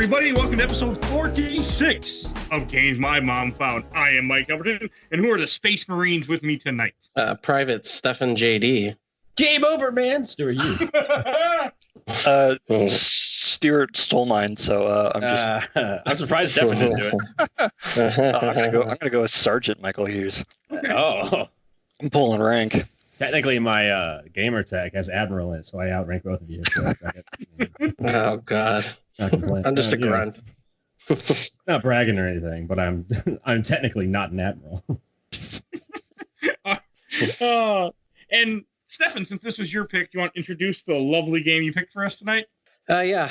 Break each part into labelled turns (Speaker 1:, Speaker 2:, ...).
Speaker 1: everybody. Welcome to episode 46 of Games My Mom Found. I am Mike Albertin, and who are the Space Marines with me tonight?
Speaker 2: Private Stefan JD.
Speaker 3: Game over, man. Stuart Hughes.
Speaker 4: Stuart stole mine, so I'm just.
Speaker 3: I'm surprised Stefan didn't do it.
Speaker 4: I'm gonna go with Sergeant Michael Hughes.
Speaker 3: Okay. Oh,
Speaker 4: I'm pulling rank.
Speaker 3: technically, my gamer tag has Admiral in it, so I outrank both of you. So
Speaker 2: Oh God, I'm just a grunt.
Speaker 3: Not bragging or anything, but I'm technically not an Admiral.
Speaker 1: And Stefan, since this was your pick, do you want to introduce the lovely game you picked for us tonight?
Speaker 2: Yeah,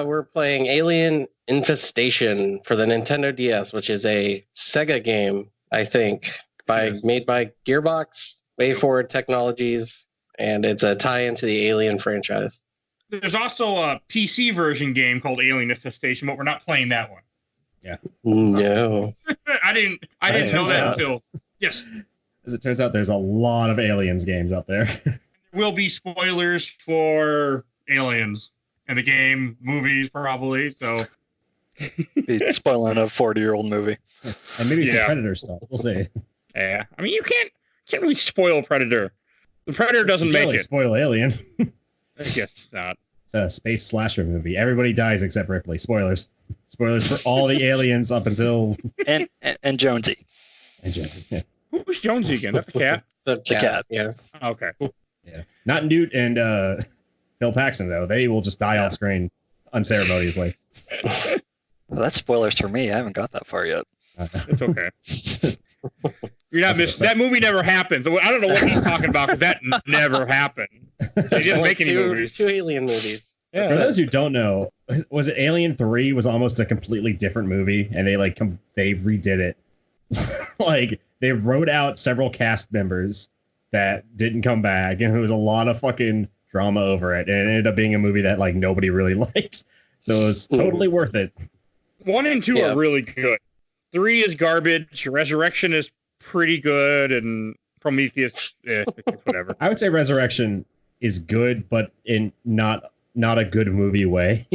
Speaker 2: we're playing Alien Infestation for the Nintendo DS, which is a Sega game, I think, made by Gearbox, Way Forward Technologies, and it's a tie-in to the Alien franchise.
Speaker 1: There's also a PC version game called Alien Infestation, but we're not playing that one.
Speaker 3: Yeah.
Speaker 2: No.
Speaker 1: I didn't know that until yes.
Speaker 3: As it turns out, there's a lot of Aliens games out there.
Speaker 1: There will be spoilers for Aliens in the game, movies probably. So
Speaker 4: Be spoiling a 40-year-old movie.
Speaker 3: And maybe some Predator stuff. We'll see.
Speaker 1: yeah, I mean you can't really spoil Predator. The Predator doesn't make it.
Speaker 3: Spoil Alien.
Speaker 1: I guess not.
Speaker 3: It's a space slasher movie. Everybody dies except Ripley. Spoilers. Spoilers for all the aliens up until
Speaker 4: and Jonesy.
Speaker 3: And Jensen. Yeah.
Speaker 1: Who was Jonesy again? That's a cat.
Speaker 2: The cat. Yeah.
Speaker 1: Okay.
Speaker 3: Yeah. Not Newt and Bill Paxton though. They will just die off screen unceremoniously.
Speaker 4: Well, that's spoilers for me. I haven't got that far yet.
Speaker 1: It's okay. You're not missing. That movie never happened. I don't know what he's talking about because that never happened. They didn't make any movies.
Speaker 2: Two Alien movies.
Speaker 3: Yeah. For those who don't know, was it Alien 3 was almost a completely different movie, and they they redid it. Like they wrote out several cast members that didn't come back, and there was a lot of fucking drama over it, and it ended up being a movie that like nobody really liked. So it was totally worth it. 1 and 2 are really good. 3 is garbage. Resurrection is pretty good, and Prometheus, whatever. I would say Resurrection is good, but in not a good movie way.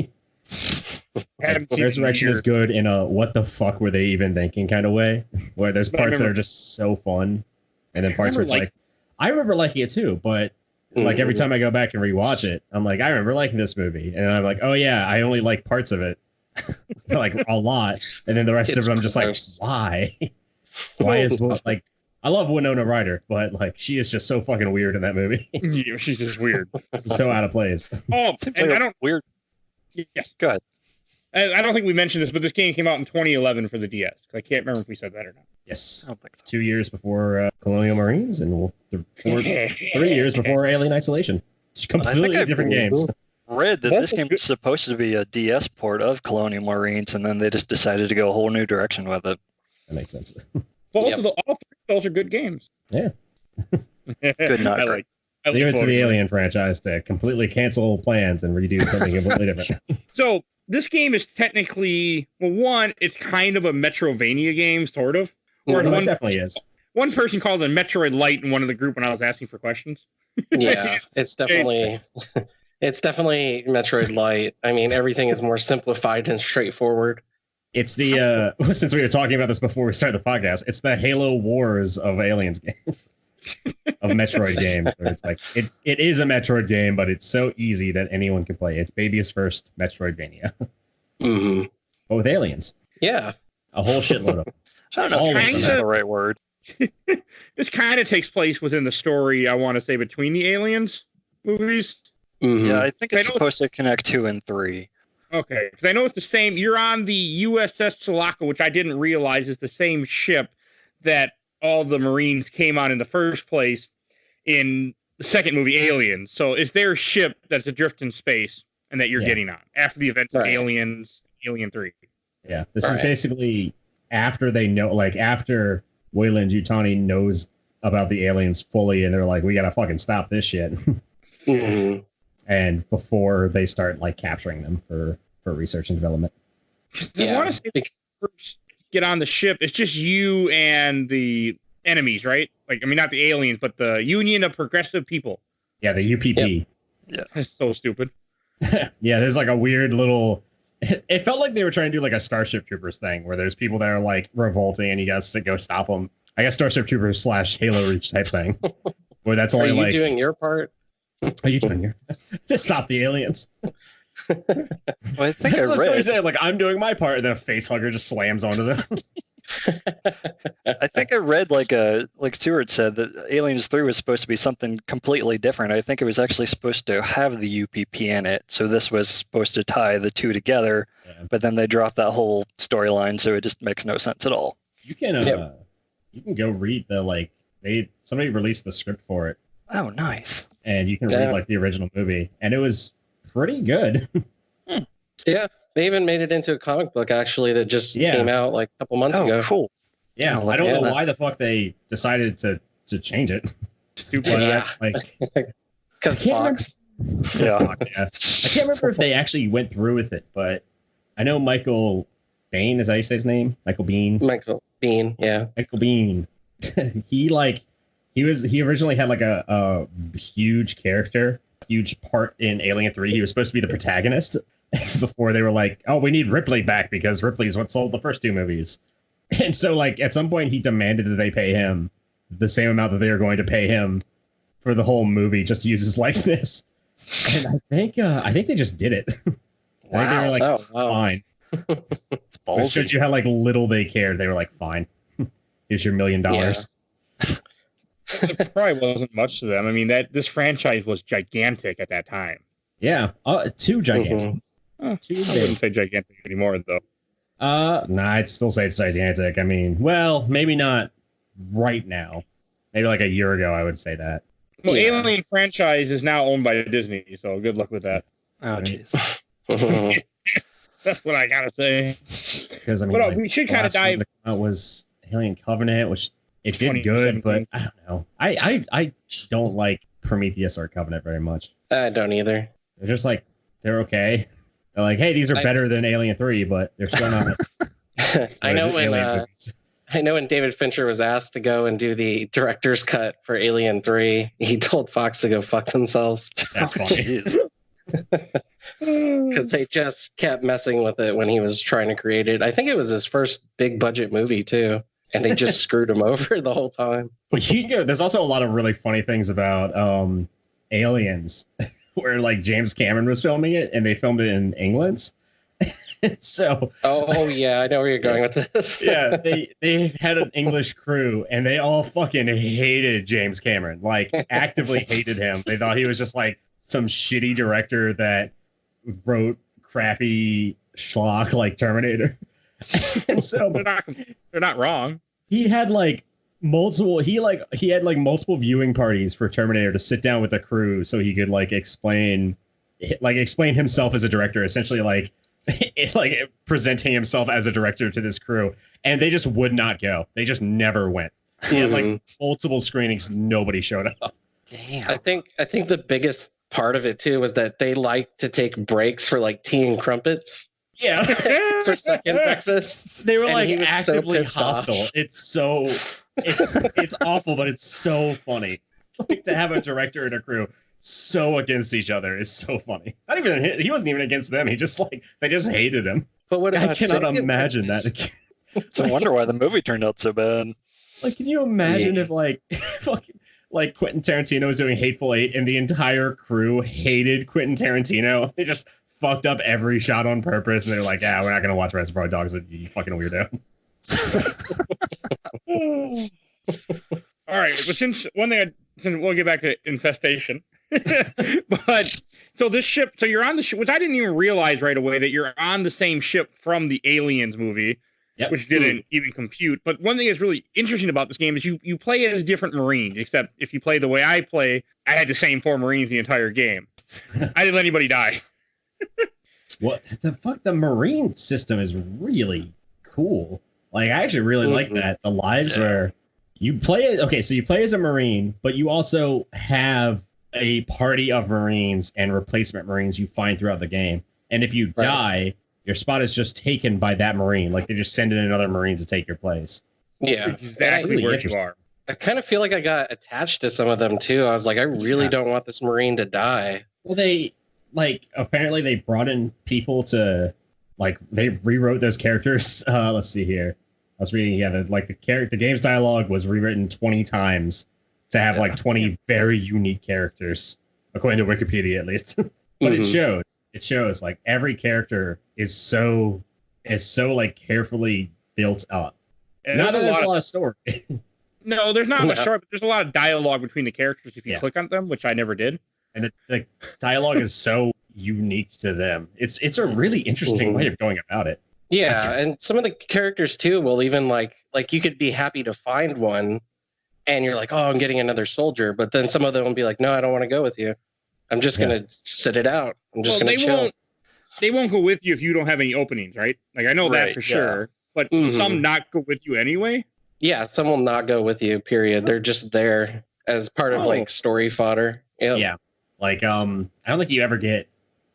Speaker 3: Resurrection is good in a what the fuck were they even thinking kind of way, where there's parts that are just so fun, and then parts where it's like I remember liking it too, but like every time I go back and rewatch it, I'm like I remember liking this movie, and I'm like oh yeah, I only like parts of it, like a lot, and then the rest of it I'm just like why is like I love Winona Ryder, but like she is just so fucking weird in that movie. Yeah, she's just weird, so out of place. Oh, and I don't
Speaker 4: weird.
Speaker 1: Yes,
Speaker 4: go ahead.
Speaker 1: I don't think we mentioned this, but this game came out in 2011 for the DS. I can't remember if we said that or not.
Speaker 3: Yes. I don't think so. 2 years before Colonial Marines and 3 years before Alien Isolation. It's completely different games.
Speaker 4: Read that this game was supposed to be a DS port of Colonial Marines, and then they just decided to go a whole new direction with it.
Speaker 3: That makes sense.
Speaker 1: All 3 of those are good games.
Speaker 3: Yeah.
Speaker 4: Good, not great.
Speaker 3: Leave it to the Alien franchise to completely cancel plans and redo something completely different.
Speaker 1: So this game is technically, well, one, it's kind of a Metroidvania game, sort of.
Speaker 3: Or it definitely is.
Speaker 1: One person called it Metroid Light in one of the group when I was asking for questions.
Speaker 2: Yeah, it's definitely Metroid Light. I mean, everything is more simplified and straightforward.
Speaker 3: It's the since we were talking about this before we started the podcast, it's the Halo Wars of Aliens games. Of Metroid games. It's like it is a Metroid game, but it's so easy that anyone can play. It's baby's first Metroidvania.
Speaker 2: Mm-hmm.
Speaker 3: But with aliens.
Speaker 2: Yeah.
Speaker 3: A whole shitload of them.
Speaker 4: I don't know if that's the right word.
Speaker 1: This kind of takes place within the story, I want to say, between the Aliens movies.
Speaker 2: Mm-hmm.
Speaker 4: Yeah, I think it's supposed to connect 2 and 3.
Speaker 1: Okay, because I know it's the same. You're on the USS Sulaco, which I didn't realize is the same ship that all the Marines came on in the first place in the second movie, Aliens. So is there a ship that's adrift in space and that you're getting on after the events of Aliens, Alien 3?
Speaker 3: Yeah, this is basically after they know, like after Weyland-Yutani knows about the aliens fully, and they're like, we gotta fucking stop this shit.
Speaker 2: Mm-hmm.
Speaker 3: And before they start like capturing them for research and development.
Speaker 1: I want to say first get on the ship. It's just you and the enemies, right? Like, I mean, not the aliens, but the Union of Progressive People.
Speaker 3: Yeah, the UPP.
Speaker 1: Yep. Yeah, that's so stupid.
Speaker 3: Yeah, there's like a weird little It felt like they were trying to do like a Starship Troopers thing where there's people that are like revolting and you got to go stop them. I guess Starship Troopers / Halo Reach type thing. Where that's only
Speaker 2: Are you doing your part?
Speaker 3: Are you doing your to stop the aliens?
Speaker 4: Well, I think I read.
Speaker 3: Saying, like I'm doing my part, and then a face hugger just slams onto them.
Speaker 4: I think I read like Stuart said that Aliens 3 was supposed to be something completely different. I think it was actually supposed to have the UPP in it, so this was supposed to tie the two together. Yeah. But then they dropped that whole storyline, so it just makes no sense at all.
Speaker 3: You can you can go read the somebody released the script for it.
Speaker 4: Oh, nice!
Speaker 3: And you can read like the original movie, and it was pretty good.
Speaker 2: Yeah. They even made it into a comic book, actually, that just came out like a couple months ago.
Speaker 4: Cool.
Speaker 3: Yeah, I don't know why the fuck they decided to change it. Stupid.
Speaker 2: Yeah. Because Fox.
Speaker 3: Yeah. I can't remember if they actually went through with it, but I know Michael Bain, is that how you say his name? Michael Bean?
Speaker 2: Michael Bean, yeah.
Speaker 3: Michael Bean. He originally had like a huge character, huge part in Alien 3. He was supposed to be the protagonist. Before they were like, oh, we need Ripley back because Ripley's what sold the first two movies. And so like at some point he demanded that they pay him the same amount that they were going to pay him for the whole movie just to use his likeness. And I think they just did it. Wow. I think they were like, fine. It showed you how like little they cared. They were like, fine. Here's your $1 million.
Speaker 1: Yeah. It probably wasn't much to them. I mean, this franchise was gigantic at that time.
Speaker 3: Yeah. Too gigantic.
Speaker 1: Mm-hmm. I wouldn't say gigantic anymore, though.
Speaker 3: Nah, I'd still say it's gigantic. I mean, well, maybe not right now. Maybe like a year ago, I would say that.
Speaker 1: Well, Alien franchise is now owned by Disney, so good luck with that.
Speaker 4: Oh, jeez.
Speaker 1: That's what I gotta say.
Speaker 3: Because I mean,
Speaker 1: we should kind of dive.
Speaker 3: It was Alien Covenant, which it did good, but I don't know. I don't like Prometheus or Covenant very much.
Speaker 2: I don't either.
Speaker 3: They're just like they're okay. They're like, hey, these are better than Alien 3, but they're still not.
Speaker 2: I know when David Fincher was asked to go and do the director's cut for Alien 3, he told Fox to go fuck themselves.
Speaker 3: That's funny.
Speaker 2: Because they just kept messing with it when he was trying to create it. I think it was his first big budget movie too, and they just screwed him over the whole time.
Speaker 3: Well, there's also a lot of really funny things about Aliens. Where like James Cameron was filming it and they filmed it in England. So
Speaker 2: oh yeah, I know where you're going with this.
Speaker 3: Yeah, they had an English crew and they all fucking hated James Cameron, like actively hated him. They thought he was just like some shitty director that wrote crappy schlock like Terminator. And so
Speaker 1: they're not wrong.
Speaker 3: He had like multiple viewing parties for Terminator to sit down with the crew so he could explain himself as a director, essentially like presenting himself as a director to this crew, and they just would not go. They just never went. He had like multiple screenings, nobody showed up.
Speaker 2: Damn. I think the biggest part of it too was that they like to take breaks for like tea and crumpets.
Speaker 3: Yeah.
Speaker 2: For second breakfast.
Speaker 3: They were like actively hostile. It's awful, but it's so funny. Like to have a director and a crew so against each other is so funny. He wasn't even against them. He just they just hated him.
Speaker 2: But what
Speaker 3: I cannot imagine that.
Speaker 4: It's a wonder why the movie turned out so bad.
Speaker 3: Like, can you imagine if fucking Quentin Tarantino was doing Hateful Eight and the entire crew hated Quentin Tarantino? They just fucked up every shot on purpose, and they're like, "Yeah, we're not gonna watch Reservoir Dogs, you fucking weirdo."
Speaker 1: All right, but we'll get back to Infestation. But so this ship, so you're on the ship, which I didn't even realize right away that you're on the same ship from the Aliens movie, which didn't even compute. But one thing that's really interesting about this game is you play as different Marines, except if you play the way I play, I had the same 4 Marines the entire game. I didn't let anybody die.
Speaker 3: What the fuck? The Marine system is really cool. Like, I actually really like that. The lives where you play so you play as a Marine, but you also have a party of Marines and replacement Marines you find throughout the game. And if you die, your spot is just taken by that Marine. Like, they just send in another Marine to take your place.
Speaker 2: Yeah.
Speaker 1: Exactly really where you are.
Speaker 2: I kind of feel like I got attached to some of them too. I was like, I really don't want this Marine to die.
Speaker 3: Well, apparently they brought in people to like they rewrote those characters. Let's see here. I was reading, the game's dialogue was rewritten 20 times to have like 20 very unique characters, according to Wikipedia at least. But it shows like every character is so like carefully built up.
Speaker 1: And
Speaker 3: Not that there's a lot of story.
Speaker 1: No, there's not much story, but there's a lot of dialogue between the characters if you click on them, which I never did.
Speaker 3: And the dialogue is so unique to them. It's a really interesting way of going about it.
Speaker 2: Yeah, and some of the characters too will even like you could be happy to find one, and you're like, oh, I'm getting another soldier, but then some of them will be like, no, I don't want to go with you. I'm just gonna sit it out. I'm just gonna chill.
Speaker 1: They won't go with you if you don't have any openings, right? Like I know that for sure. But some not go with you anyway.
Speaker 2: Yeah, some will not go with you. Period. They're just there as part of like story fodder. Yep.
Speaker 3: Yeah, like I don't think you ever get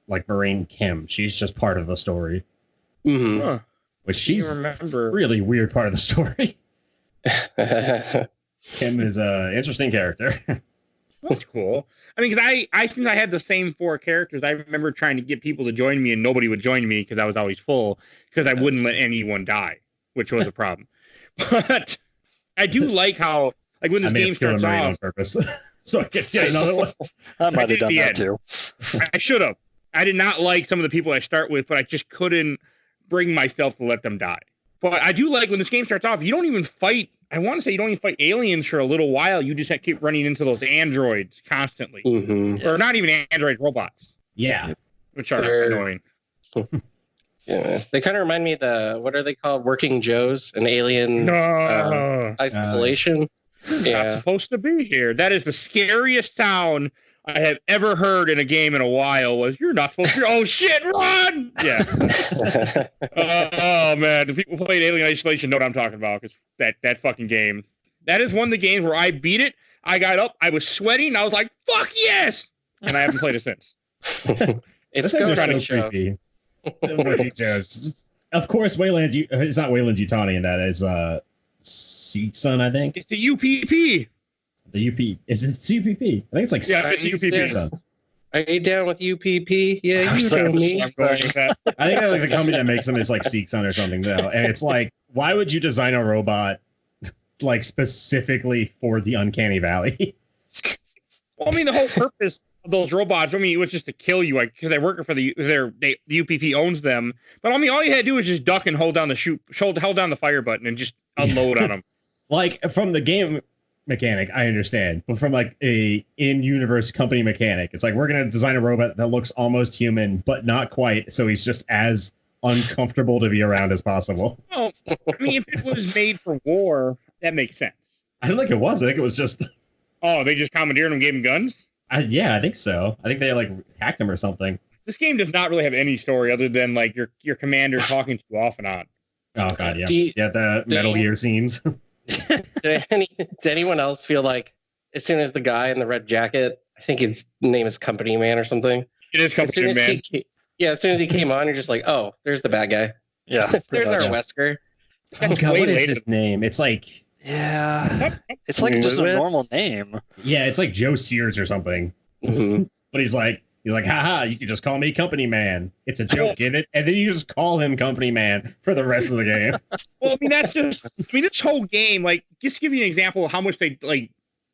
Speaker 3: like Marine Kim. She's just part of the story. Which she's a really weird part of the story. Kim is an interesting character.
Speaker 1: That's cool. I mean, because I think I had the same 4 characters. I remember trying to get people to join me, and nobody would join me because I was always full, because I wouldn't let anyone die, which was a problem. But I do like how, like, when this game starts off,
Speaker 3: on purpose, so I get another one.
Speaker 4: I might have done that too.
Speaker 1: I should have. I did not like some of the people I start with, but I just couldn't bring myself to let them die. But I do like when this game starts off, you don't even fight. I want to say you don't even fight aliens for a little while. You just keep running into those androids constantly. Or not even androids, robots.
Speaker 3: Yeah.
Speaker 1: Which are annoying.
Speaker 2: Yeah. They kind of remind me of what are they called? Working Joes, an alien isolation.
Speaker 1: Not supposed to be here. That is the scariest sound I have ever heard in a game in a while. Was you're not supposed to. Oh shit! Run! Yeah. Oh man, the people who played Alien Isolation know what I'm talking about, because that fucking game. That is one of the games where I beat it. I got up, I was sweating, I was like, "Fuck yes!" And I haven't played it since.
Speaker 2: It's
Speaker 3: so creepy. Of course, Wayland. It's not Wayland Yutani in that. It's Seekson, I think.
Speaker 1: It's the UPP.
Speaker 3: The UP is it UPP? I think it's like
Speaker 1: UPP.
Speaker 2: Are you down with UPP? Yeah, you know me.
Speaker 1: I'm going with that.
Speaker 3: I think like the company that makes them is like Seekson or something though, and it's like, why would you design a robot like specifically for the uncanny valley?
Speaker 1: Well, I mean, the whole purpose of those robots, I mean, it was just to kill you, like, because they're working for the UPP owns them. But I mean, all you had to do was just duck and hold down the fire button and just unload on them.
Speaker 3: Like from the game mechanic, I understand, but from like a in-universe company mechanic, it's like we're gonna design a robot that looks almost human, but not quite. So he's just as uncomfortable to be around as possible.
Speaker 1: Well, I mean, if it was made for war, that makes sense.
Speaker 3: I don't think it was. I think it was just.
Speaker 1: Oh, they just commandeered him and gave him guns?
Speaker 3: Yeah, I think so. I think they like hacked him or something.
Speaker 1: This game does not really have any story other than like your commander talking to you off and on.
Speaker 3: Oh god, yeah. The Metal Gear scenes.
Speaker 2: Did anyone else feel like as soon as the guy in the red jacket, I think his name is Company Man or something.
Speaker 1: It is Company Man.
Speaker 2: As soon as he came on, you're just like, oh, there's the bad guy.
Speaker 4: Yeah.
Speaker 2: There's our Wesker.
Speaker 3: Oh god, what is his name? It's like
Speaker 4: it's like just a normal name.
Speaker 3: Yeah, it's like Joe Sears or something. But he's like, haha, you can just call me Company Man. It's a joke, get it? And then you just call him Company Man for the rest of the game.
Speaker 1: Well, I mean, this whole game, like, just to give you an example of how much they, like,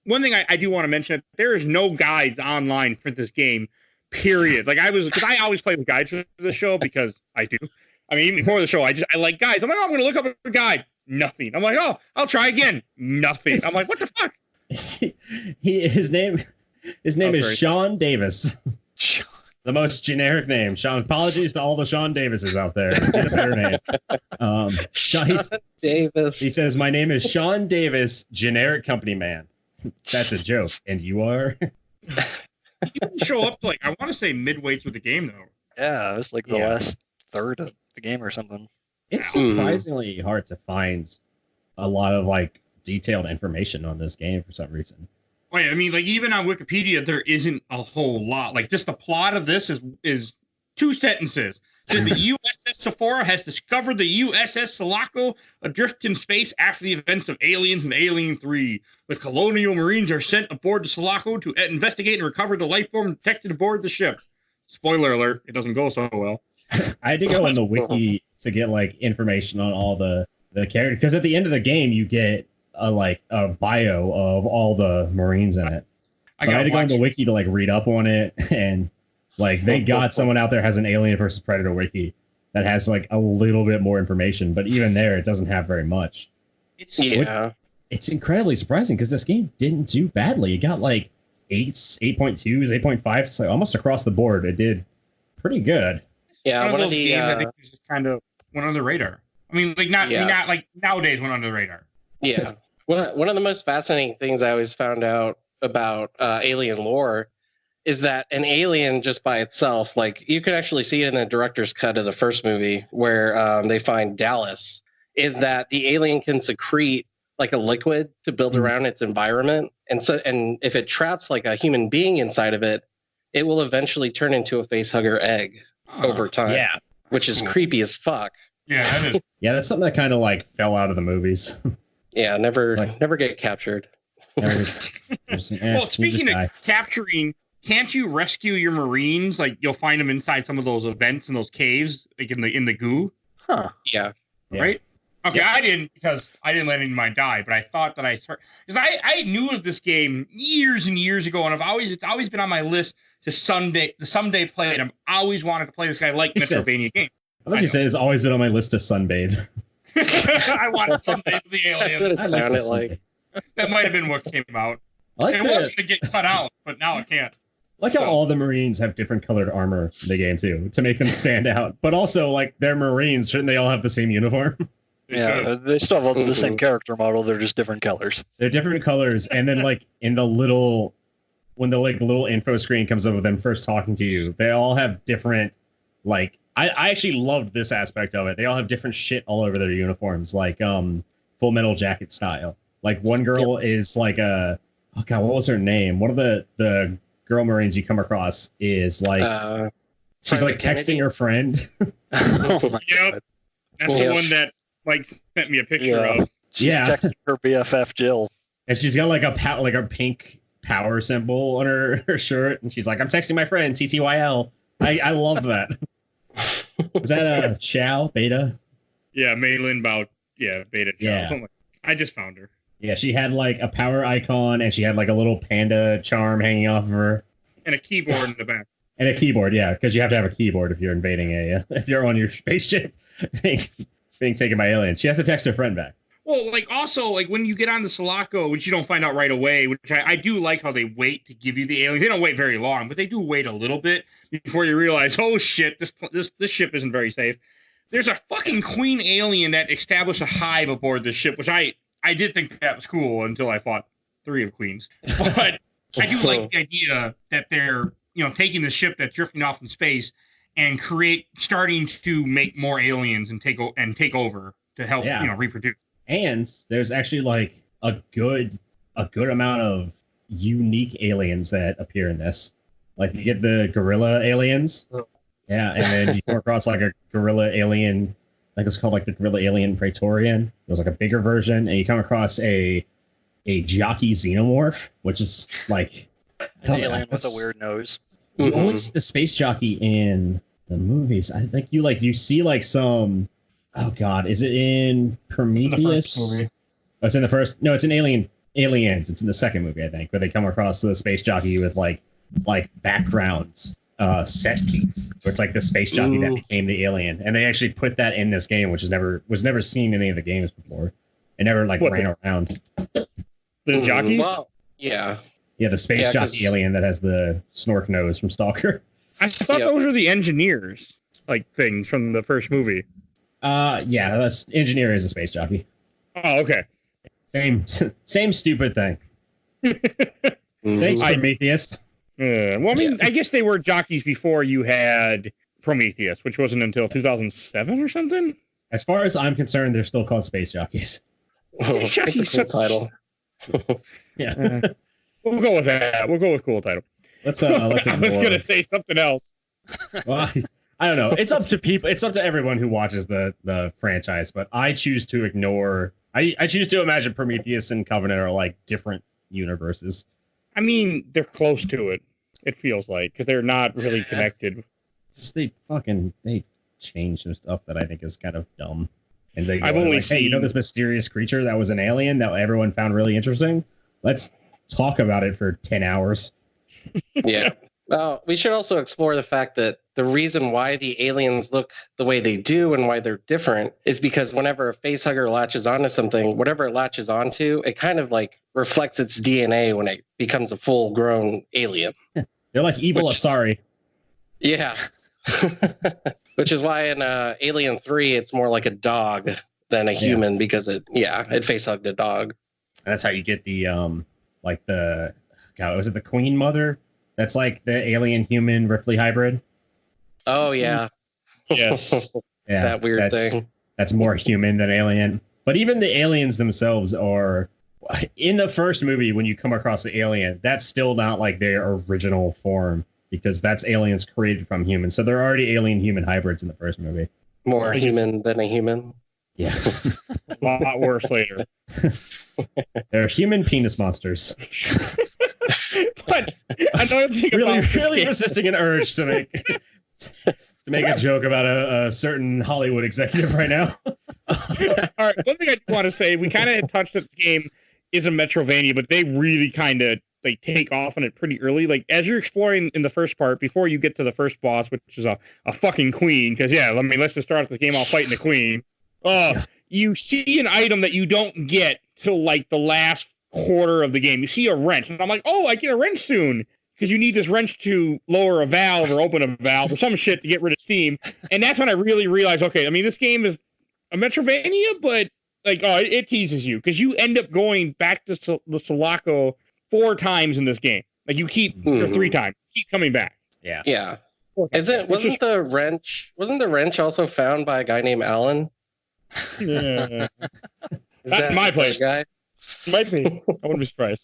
Speaker 1: one thing I do want to mention, there is no guides online for this game, period. Like, because I always play with guides for the show, because I do. I mean, even before the show, I like guides. I'm like, oh, I'm going to look up a guide. Nothing. I'm like, oh, I'll try again. Nothing. I'm like, what the fuck?
Speaker 3: His name is Sean Davis. The most generic name. Sean. Apologies to all the Sean Davises out there. Get a better name.
Speaker 2: Sean Davis.
Speaker 3: He says, "My name is Sean Davis, generic Company Man." That's a joke. And you are?
Speaker 1: You can show up to, like, I want to say midway through the game though.
Speaker 4: Yeah, it was like the last third of the game or something.
Speaker 3: It's surprisingly hard to find a lot of like detailed information on this game for some reason.
Speaker 1: Wait, I mean, like, even on Wikipedia, there isn't a whole lot. Like, just the plot of this is 2 sentences. The USS Sephora has discovered the USS Sulaco adrift in space after the events of Aliens and Alien 3. The colonial marines are sent aboard the Sulaco to investigate and recover the life form detected aboard the ship. Spoiler alert, it doesn't go so well.
Speaker 3: I had to go in the wiki to get like information on all the characters, because at the end of the game you get a bio of all the Marines in it. I had to go in the wiki to like read up on it, and like thank God someone out there has an Alien versus Predator wiki that has like a little bit more information, but even there it doesn't have very much. It's incredibly surprising because this game didn't do badly. It got like 8s, 8.2s, 8.5s, so almost across the board. It did pretty good.
Speaker 1: Yeah, one of those games I think just kind of went under the radar. I mean, like not like nowadays went under the radar.
Speaker 2: Yeah, one of the most fascinating things I always found out about Alien lore is that an alien just by itself, like you could actually see it in the director's cut of the first movie where they find Dallas, is that the alien can secrete like a liquid to build around its environment, and if it traps like a human being inside of it, it will eventually turn into a facehugger egg over time. Yeah, which is creepy as fuck.
Speaker 1: Yeah, that is.
Speaker 3: Yeah, that's something that kind of like fell out of the movies.
Speaker 2: Yeah, never get captured.
Speaker 1: Well, speaking of capturing, can't you rescue your Marines? Like you'll find them inside some of those vents and those caves, like in the goo.
Speaker 2: Huh? Yeah.
Speaker 1: Right. Okay, yeah. I didn't because I didn't let any of mine die, but I thought that because I knew of this game years and years ago, and it's always been on my list to someday play it. I've always wanted to play this guy like Metroidvania game.
Speaker 3: I thought you said it's always been on my list to sunbathe.
Speaker 1: I want to sunbathe the aliens.
Speaker 2: That's what it sounded like.
Speaker 1: That might have been what came out.
Speaker 3: I like
Speaker 1: it was going to get cut out, but now it can't.
Speaker 3: I like how all the Marines have different colored armor in the game too, to make them stand out. But also, like, they're Marines. Shouldn't they all have the same uniform?
Speaker 4: Yeah, they still have the same character model. They're just different colors.
Speaker 3: They're different colors. And then, like, when the little info screen comes up with them first talking to you, they all have different, like, I actually loved this aspect of it. They all have different shit all over their uniforms, like Full Metal Jacket style. Like, one girl is like what was her name? One of the girl Marines you come across is like, she's like texting her friend.
Speaker 4: Oh my
Speaker 1: God. That's the one that Mike sent me a picture of.
Speaker 4: She's texting her BFF Jill.
Speaker 3: And she's got like a pink power symbol on her shirt. And she's like, I'm texting my friend, TTYL. I love that. Was that a Chow Beta?
Speaker 1: Yeah, Maylin Bout. Yeah, Beta Chow.
Speaker 3: Yeah.
Speaker 1: I just found her.
Speaker 3: Yeah, she had like a power icon, and she had like a little panda charm hanging off of her,
Speaker 1: and a keyboard in the back.
Speaker 3: And a keyboard, yeah, because you have to have a keyboard if you're invading if you're on your spaceship being taken by aliens. She has to text her friend back.
Speaker 1: Well, like also like when you get on the Sulaco, which you don't find out right away, which I do like how they wait to give you the aliens. They don't wait very long, but they do wait a little bit before you realize, oh shit, this ship isn't very safe. There's a fucking queen alien that established a hive aboard this ship, which I did think that was cool until I fought 3 of queens. But I do like the idea that they're, taking the ship that's drifting off in space and starting to make more aliens and take over to help, reproduce.
Speaker 3: And there's actually like a good amount of unique aliens that appear in this. Like you get the gorilla aliens. Yeah, and then you come across like a gorilla alien. I think it's called like the Gorilla Alien Praetorian. It was like a bigger version, and you come across a jockey xenomorph, which is like
Speaker 4: an alien with a weird nose.
Speaker 3: You only see the space jockey in the movies. I think you see like some. Oh God, is it in Prometheus? Oh, it's in the first. No, it's in Aliens. It's in the second movie, I think, where they come across the space jockey with like backgrounds. Set piece where it's like the space jockey that became the alien, and they actually put that in this game, which was never seen in any of the games before. It never ran around.
Speaker 1: The jockey?
Speaker 2: Well, yeah,
Speaker 3: the space jockey alien that has the snork nose from Stalker.
Speaker 1: I thought those were the engineers things from the first movie.
Speaker 3: The engineer is a space jockey.
Speaker 1: Oh, okay.
Speaker 3: Same stupid thing. Thanks, Prometheus.
Speaker 1: I guess they were jockeys before you had Prometheus, which wasn't until 2007 or something.
Speaker 3: As far as I'm concerned, they're still called space jockeys.
Speaker 2: It's a cool title.
Speaker 3: Yeah,
Speaker 1: we'll go with that. We'll go with cool title.
Speaker 3: Let's.
Speaker 1: I was gonna say something else.
Speaker 3: Well, I don't know. It's up to people. It's up to everyone who watches the franchise. But I choose to ignore. I choose to imagine Prometheus and Covenant are like different universes.
Speaker 1: I mean, they're close to it. It feels like because they're not really connected.
Speaker 3: Just they change some stuff that I think is kind of dumb. And they go,
Speaker 1: I've only
Speaker 3: like, hey, you know this mysterious creature that was an alien that everyone found really interesting? Let's talk about it for 10 hours.
Speaker 2: Yeah. Well, we should also explore the fact that the reason why the aliens look the way they do and why they're different is because whenever a facehugger latches onto something, whatever it latches onto, it kind of like reflects its DNA when it becomes a full-grown alien.
Speaker 3: They're like evil Asari.
Speaker 2: Yeah. Which is why in Alien 3, it's more like a dog than a human because it facehugged a dog.
Speaker 3: And that's how you get the was it the Queen Mother? That's like the alien human Ripley hybrid.
Speaker 2: Oh yeah.
Speaker 1: Yes.
Speaker 3: Yeah.
Speaker 2: That weird thing.
Speaker 3: That's more human than alien. But even the aliens themselves are in the first movie when you come across the alien, that's still not like their original form because that's aliens created from humans. So they're already alien human hybrids in the first movie.
Speaker 2: More human than a human.
Speaker 3: Yeah.
Speaker 1: A lot worse later.
Speaker 3: They're human penis monsters.
Speaker 1: But another thing
Speaker 3: really resisting an urge to make a joke about a certain Hollywood executive right now.
Speaker 1: All right, one thing I do want to say, we kind of had touched that the game is a Metroidvania, but they really kind of take off on it pretty early. Like as you're exploring in the first part, before you get to the first boss, which is a fucking queen, because let's just start the game off fighting the queen. You see an item that you don't get till like the last quarter of the game. You see a wrench, and I'm like, oh, I get a wrench soon. Because you need this wrench to lower a valve or open a valve or some shit to get rid of steam. And that's when I really realized, okay, I mean, this game is a Metroidvania, but it teases you because you end up going back to the Sulaco 4 times in this game. Like you keep, or 3 times, keep coming back.
Speaker 3: Yeah.
Speaker 2: Yeah. Wasn't the wrench also found by a guy named Alan?
Speaker 1: Yeah.
Speaker 2: That
Speaker 1: my place.
Speaker 2: Guy?
Speaker 1: Might be. I wouldn't be surprised.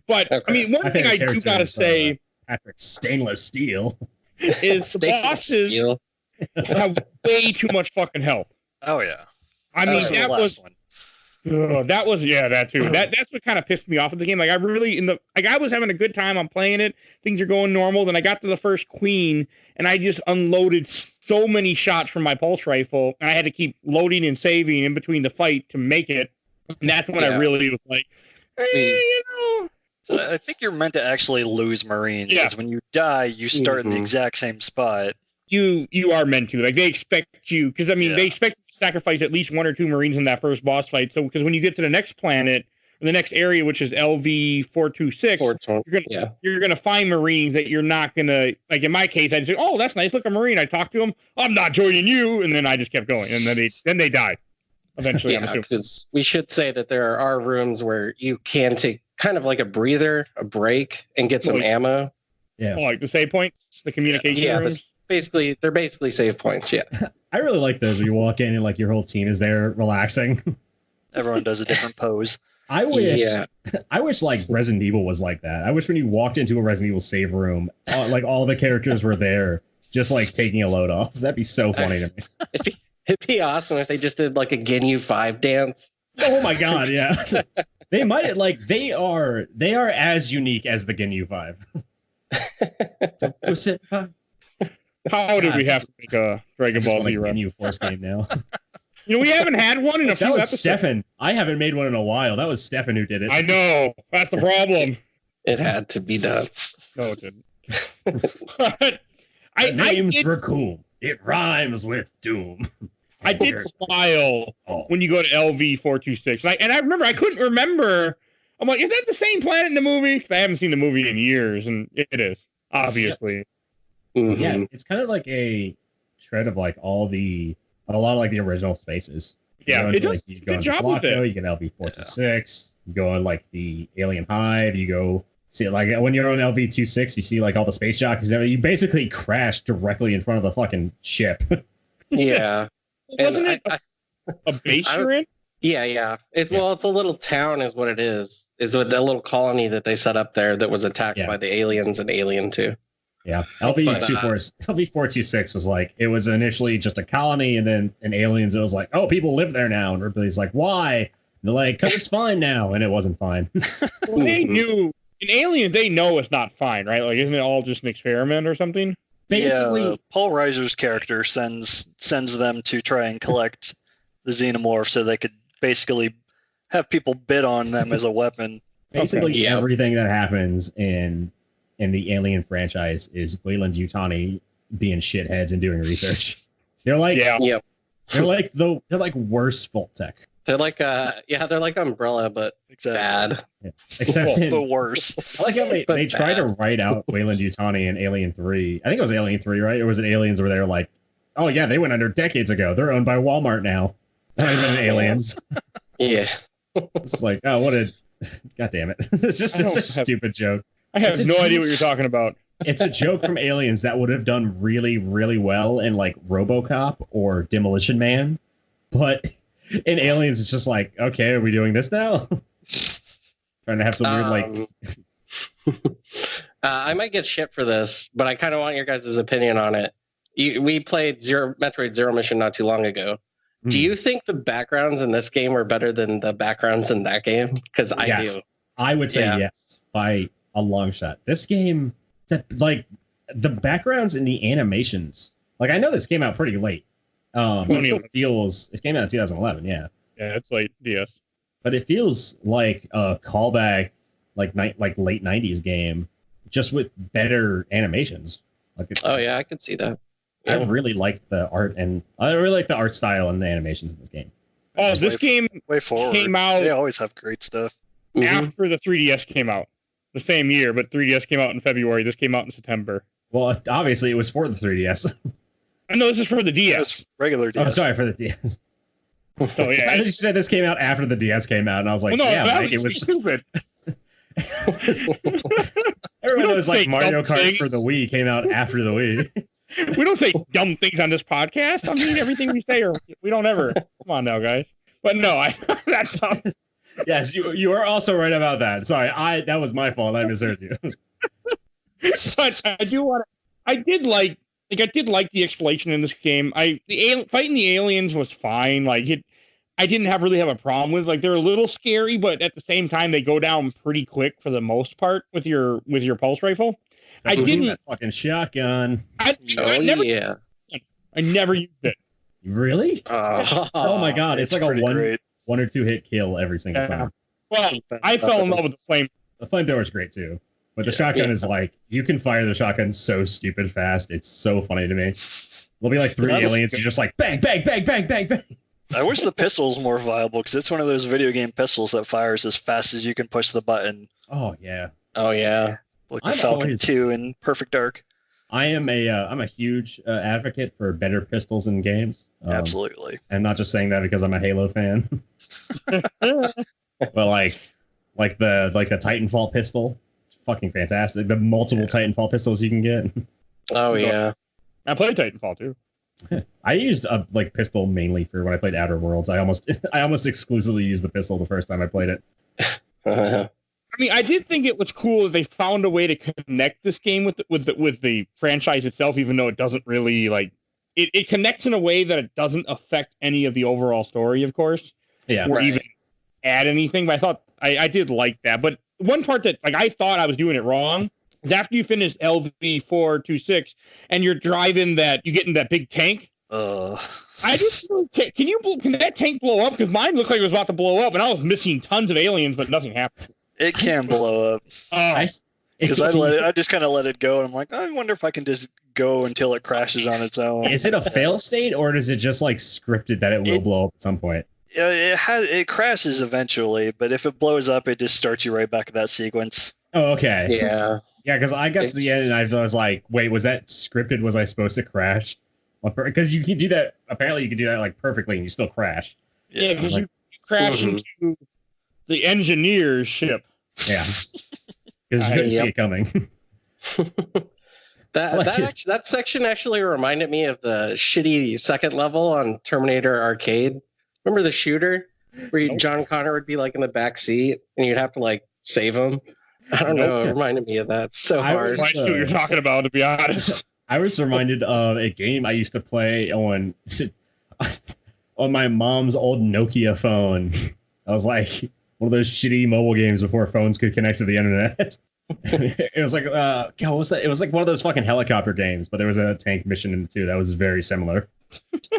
Speaker 1: But
Speaker 2: okay.
Speaker 1: I mean, one thing I do gotta say,
Speaker 3: Patrick Stainless Steel,
Speaker 1: is the bosses have way too much fucking health.
Speaker 4: Oh yeah.
Speaker 1: I mean, that was that too. That's what kind of pissed me off at the game. Like I was having a good time. I'm playing it. Things are going normal. Then I got to the first queen, and I just unloaded so many shots from my pulse rifle, and I had to keep loading and saving in between the fight to make it. And that's when I really was like,
Speaker 4: So I think you're meant to actually lose Marines. Because when you die, you start in the exact same spot.
Speaker 1: You are meant to. Like they expect you, because they expect you to sacrifice at least 1 or 2 Marines in that first boss fight. So because when you get to the next planet, or the next area, which is LV426, you're gonna find Marines that you're not gonna like. In my case, I just say, "Oh, that's nice. Look, a Marine." I talked to him. I'm not joining you, and then I just kept going, and then they died. Eventually,
Speaker 2: yeah, because we should say that there are rooms where you can take kind of like a breather, a break, and get some ammo.
Speaker 3: Yeah,
Speaker 1: like the save points, the communication rooms.
Speaker 2: They're basically save points. Yeah,
Speaker 3: I really like those where you walk in and like your whole team is there relaxing.
Speaker 4: Everyone does a different pose.
Speaker 3: I wish like Resident Evil was like that. I wish when you walked into a Resident Evil save room, like all the characters were there, just like taking a load off. That'd be so funny to me.
Speaker 2: It'd be awesome if they just did like a Ginyu 5 dance.
Speaker 3: Oh my god, yeah. They might they are as unique as the Ginyu 5.
Speaker 1: How did we have to make a Dragon Ball Z run?
Speaker 3: Ginyu Force game now.
Speaker 1: We haven't had one in a few episodes.
Speaker 3: Stefan. I haven't made one in a while. That was Stefan who did it.
Speaker 1: I know. That's the problem.
Speaker 2: It had to be done.
Speaker 1: No, it didn't.
Speaker 3: The name's Raccoon. It rhymes with doom.
Speaker 1: I did smile when you go to LV426. And I remember, I couldn't remember. I'm like, is that the same planet in the movie? I haven't seen the movie in years, and it is, obviously.
Speaker 2: Mm-hmm.
Speaker 3: Yeah, it's kind of like a shred of like a lot of like the original spaces.
Speaker 1: Yeah,
Speaker 3: it does a good job with it. You get LV426, you go on like the Alien Hive, you go see like when you're on LV26, you see like all the space jockeys. You basically crash directly in front of the fucking ship.
Speaker 2: Yeah.
Speaker 1: Wasn't it a base you're in?
Speaker 2: Yeah. It's a little town is what it is. Is with that little colony that they set up there that was attacked by the aliens in Alien 2.
Speaker 3: Yeah. LV426 was like, it was initially just a colony, and then in Aliens it was like, oh, people live there now. And Ripley's like, why? And they're like, because it's fine now. And it wasn't fine.
Speaker 1: Well, they knew in Aliens, they know it's not fine, right? Like, isn't it all just an experiment or something?
Speaker 3: basically,
Speaker 4: Paul Reiser's character sends them to try and collect the xenomorph so they could basically have people bid on them as a weapon.
Speaker 3: basically everything that happens in the Alien franchise is Weyland Yutani being shitheads and doing research. They're like, they're like worse Vault-Tec.
Speaker 2: They're like they're like Umbrella, but bad.
Speaker 3: Yeah. Except
Speaker 4: the worst.
Speaker 3: I like how they tried to write out Weyland Yutani in Alien 3. I think it was Alien 3, right? Or was it Aliens where they were like, oh yeah, they went under decades ago. They're owned by Walmart now. Not even Aliens.
Speaker 2: Yeah.
Speaker 3: It's like, oh, what a god damn it. It's just such a stupid joke.
Speaker 1: I have no idea what you're talking about.
Speaker 3: It's a joke from Aliens that would have done really, really well in like RoboCop or Demolition Man. But in Aliens, it's just like, okay, are we doing this now? Trying to have some weird
Speaker 2: I might get shit for this, but I kind of want your guys' opinion on it. We played Metroid Zero Mission not too long ago. Do you think the backgrounds in this game are better than the backgrounds in that game? Because I do. I
Speaker 3: would say yes by a long shot. This game, like the backgrounds and the animations, like I know this came out pretty late. It still feels it came out in 2011. Yeah,
Speaker 1: it's late. DS,
Speaker 3: but it feels like a callback, like late 90s game, just with better animations. Like
Speaker 2: I could see that.
Speaker 3: I really liked the art, and I really like the art style and the animations in this game.
Speaker 1: Oh, this game
Speaker 4: way forward.
Speaker 1: Came out.
Speaker 4: They always have great stuff.
Speaker 1: After the 3DS came out, the same year, but 3DS came out in February. This came out in September.
Speaker 3: Well, obviously it was for the 3DS.
Speaker 1: I know this is for the DS.
Speaker 4: Regular DS.
Speaker 3: Oh, sorry, for the DS.
Speaker 1: Oh yeah.
Speaker 3: I thought you said this came out after the DS came out, and I was like, it was
Speaker 1: stupid.
Speaker 3: Everyone knows like Mario Kart for the Wii came out after the Wii.
Speaker 1: We don't say dumb things on this podcast. I mean, everything we say, we don't ever. Come on now, guys. But no, that sounds.
Speaker 3: Yes, you are also right about that. Sorry, that was my fault. I misheard you.
Speaker 1: But I did like the exploration in this game. Fighting the aliens was fine. Like I didn't really have a problem with. Like they're a little scary, but at the same time they go down pretty quick for the most part with your pulse rifle. I didn't
Speaker 3: that fucking shotgun.
Speaker 1: I never used it.
Speaker 3: Really? Oh my god! It's like a one or two hit kill every single time.
Speaker 1: Well, I fell in love with the flame.
Speaker 3: The flamethrower is great too, but the shotgun is like you can fire the shotgun so stupid fast. It's so funny to me. There'll be like 3 aliens, and you're just like bang, bang, bang, bang, bang, bang.
Speaker 4: I wish the pistol's more viable because it's one of those video game pistols that fires as fast as you can push the button.
Speaker 3: Oh yeah.
Speaker 4: Like the Falcon 2 in Perfect Dark.
Speaker 3: I'm a huge advocate for better pistols in games.
Speaker 4: Absolutely.
Speaker 3: I'm not just saying that because I'm a Halo fan. But like the Titanfall pistol, fucking fantastic. The multiple Titanfall pistols you can get.
Speaker 2: Oh yeah.
Speaker 1: I played Titanfall too.
Speaker 3: I used a pistol mainly for when I played Outer Worlds. I almost exclusively used the pistol the first time I played it.
Speaker 1: I mean, I did think it was cool that they found a way to connect this game with the franchise itself, even though it doesn't really it connects in a way that it doesn't affect any of the overall story, of course.
Speaker 3: Yeah.
Speaker 1: Or even add anything. But I thought I did like that. But one part that I thought I was doing it wrong is after you finish LV-426 and you're driving you get in that big tank. I just can that tank blow up? Because mine looked like it was about to blow up, and I was missing tons of aliens, but nothing happened.
Speaker 4: It can blow up. Because I just kind of let it go, and I'm like, I wonder if I can just go until it crashes on its own.
Speaker 3: Is it a fail state, or is it just like scripted that it will blow up at some point?
Speaker 4: It crashes eventually, but if it blows up, it just starts you right back at that sequence.
Speaker 3: Oh, okay.
Speaker 2: Yeah.
Speaker 3: Yeah, because I got to the end and I was like, wait, was that scripted? Was I supposed to crash? Because you can do that. Apparently, you can do that like perfectly, and you still crash.
Speaker 1: Yeah, because you crash into the engineer's ship.
Speaker 3: Yeah, because you couldn't see it coming.
Speaker 2: That section actually reminded me of the shitty second level on Terminator Arcade. Remember the shooter where John Connor would be like in the back seat and you'd have to like save him? I don't know. It reminded me of that so hard.
Speaker 1: I know what you're talking about, to be honest.
Speaker 3: I was reminded of a game I used to play on my mom's old Nokia phone. I was like one of those shitty mobile games before phones could connect to the internet. It was like, God, what was that? It was like one of those fucking helicopter games, but there was a tank mission in it too. That was very similar.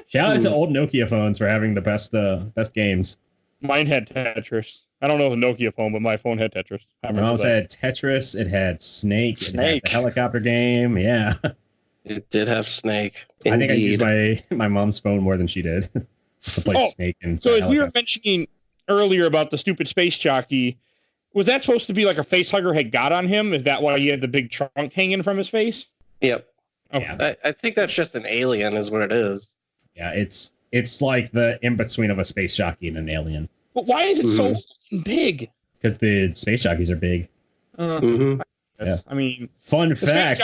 Speaker 3: Shout out to old Nokia phones for having the best games.
Speaker 1: Mine had Tetris. I don't know if a Nokia phone, but my phone had Tetris.
Speaker 3: My mom's had Tetris. It had Snake. It had the helicopter game. Yeah.
Speaker 2: It did have Snake.
Speaker 3: Indeed. I think I used my mom's phone more than she did to play Snake. And
Speaker 1: so as we were mentioning earlier about the stupid space jockey, was that supposed to be like a face hugger had got on him? Is that why he had the big trunk hanging from his face?
Speaker 2: Yep.
Speaker 1: Okay.
Speaker 2: Yeah. I think that's just an alien is what it is.
Speaker 3: Yeah, it's like the in-between of a space jockey and an alien.
Speaker 1: But why is it so big?
Speaker 3: Because the space jockeys are big.
Speaker 1: Yeah. I mean,
Speaker 3: fun fact.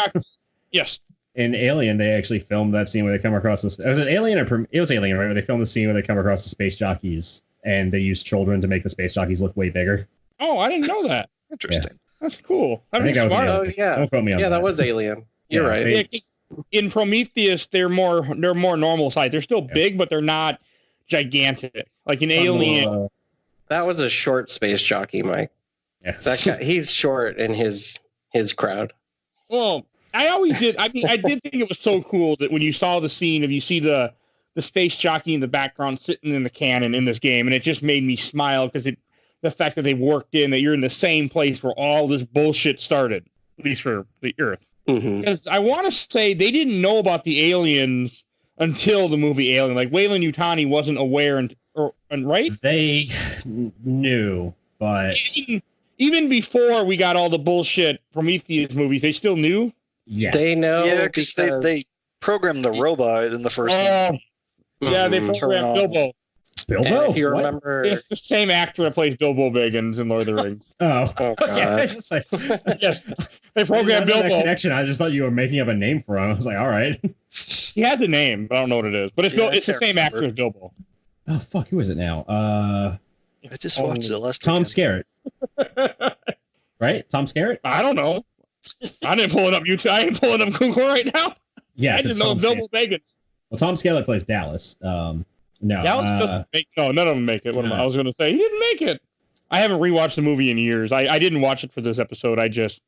Speaker 1: Yes.
Speaker 3: In Alien, they actually filmed that scene where they come across this. Was it Alien or it was Alien, right? Where they filmed the scene where they come across the space jockeys, and they use children to make the space jockeys look way bigger.
Speaker 1: Oh, I didn't know that.
Speaker 4: Interesting.
Speaker 1: Yeah. That's cool.
Speaker 3: I think that was
Speaker 2: smart. Oh yeah.
Speaker 3: Don't quote me on
Speaker 2: that was Alien. You're right.
Speaker 1: In Prometheus, they're more normal size. They're still big, but they're not gigantic. Like in Alien.
Speaker 2: That was a short space jockey, Mike.
Speaker 3: Yeah.
Speaker 2: That guy, he's short in his crowd.
Speaker 1: Well, I always did. I mean, I did think it was so cool that when you saw the scene of you see the space jockey in the background sitting in the cannon in this game, and it just made me smile because the fact that they worked in that you're in the same place where all this bullshit started, at least for the Earth. Because I want to say they didn't know about the aliens until the movie Alien. Like Weyland Yutani wasn't aware, right?
Speaker 3: They knew, but
Speaker 1: even before we got all the bullshit Prometheus movies, they still knew.
Speaker 3: Yeah,
Speaker 2: they know.
Speaker 4: Yeah, because they programmed the robot in the first one.
Speaker 1: Yeah, they programmed Bilbo.
Speaker 3: Bilbo?
Speaker 2: And if you remember,
Speaker 1: it's the same actor that plays Bilbo Baggins in Lord of the Rings.
Speaker 3: Oh,
Speaker 2: okay.
Speaker 1: Yes, they programmed Bilbo.
Speaker 3: That connection. I just thought you were making up a name for him. I was like, all right.
Speaker 1: He has a name, but I don't know what it is. But it's the same actor as Bilbo.
Speaker 3: Oh fuck, who is it now?
Speaker 4: I just watched it last
Speaker 3: Tom
Speaker 4: weekend.
Speaker 3: Skerritt. Right? Tom Skerritt?
Speaker 1: I don't know. I didn't pull it up YouTube. I ain't pulling up Google right now.
Speaker 3: Yes,
Speaker 1: I didn't know Bilbo Baggins.
Speaker 3: Well, Tom Skerritt plays Dallas. No,
Speaker 1: Dallas doesn't make. No, none of them make it. I was going to say he didn't make it. I haven't rewatched the movie in years. I didn't watch it for this episode. I just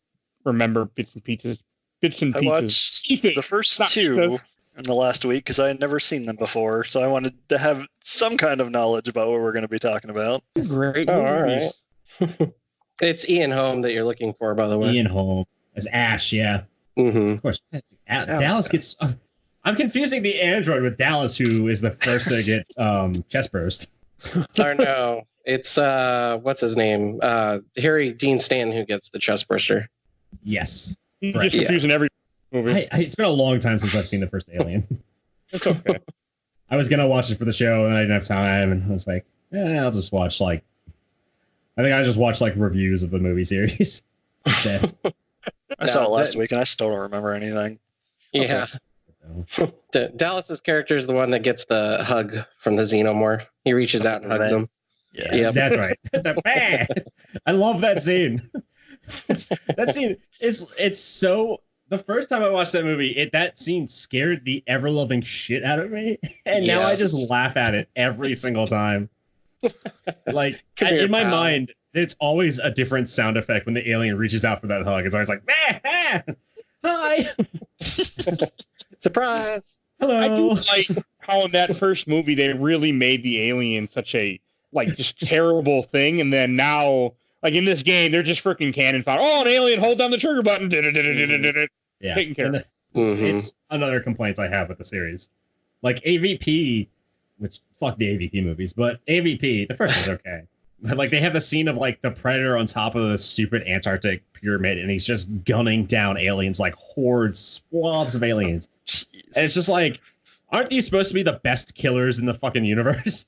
Speaker 1: remember bits and pieces.
Speaker 4: I watched the first two in the last week because I had never seen them before, so I wanted to have some kind of knowledge about what we're going to be talking about.
Speaker 1: Great movies.
Speaker 2: All right. It's Ian Holm that you're looking for, by the way.
Speaker 3: Ian Holm as Ash, yeah.
Speaker 2: Of
Speaker 3: course. Dallas gets. I'm confusing the android with Dallas, who is the first to get chest burst.
Speaker 2: Or no, it's what's his name? Harry Dean Stanton who gets the chest burster.
Speaker 3: Yes.
Speaker 1: He's just confusing every movie.
Speaker 3: It's been a long time since I've seen the first Alien.
Speaker 1: It's okay.
Speaker 3: I was gonna watch it for the show, and I didn't have time, and I was like, I'll just watch I think I just watched reviews of the movie series instead.
Speaker 4: I saw it last week, and I still don't remember anything.
Speaker 2: Yeah. Okay. Dallas's character is the one that gets the hug from the Xenomorph. He reaches out and hugs him.
Speaker 3: Yeah, yep. That's right. I love that scene. That scene, it's so. The first time I watched that movie, that scene scared the ever-loving shit out of me, and now I just laugh at it every single time. In my mind, it's always a different sound effect when the alien reaches out for that hug. It's always like, hi,
Speaker 2: surprise,
Speaker 3: hello.
Speaker 1: I do like how in that first movie they really made the alien such a just terrible thing, and then now in this game they're just freaking cannon fodder. Oh, an alien! Hold down the trigger button.
Speaker 3: Yeah,
Speaker 1: taken care of.
Speaker 3: It's another complaint I have with the series. AVP, which fuck the AVP movies, but AVP, the first one's okay. But they have the scene of the Predator on top of the stupid Antarctic pyramid, and he's just gunning down aliens hordes, swaths of aliens. Jeez. And it's just aren't these supposed to be the best killers in the fucking universe?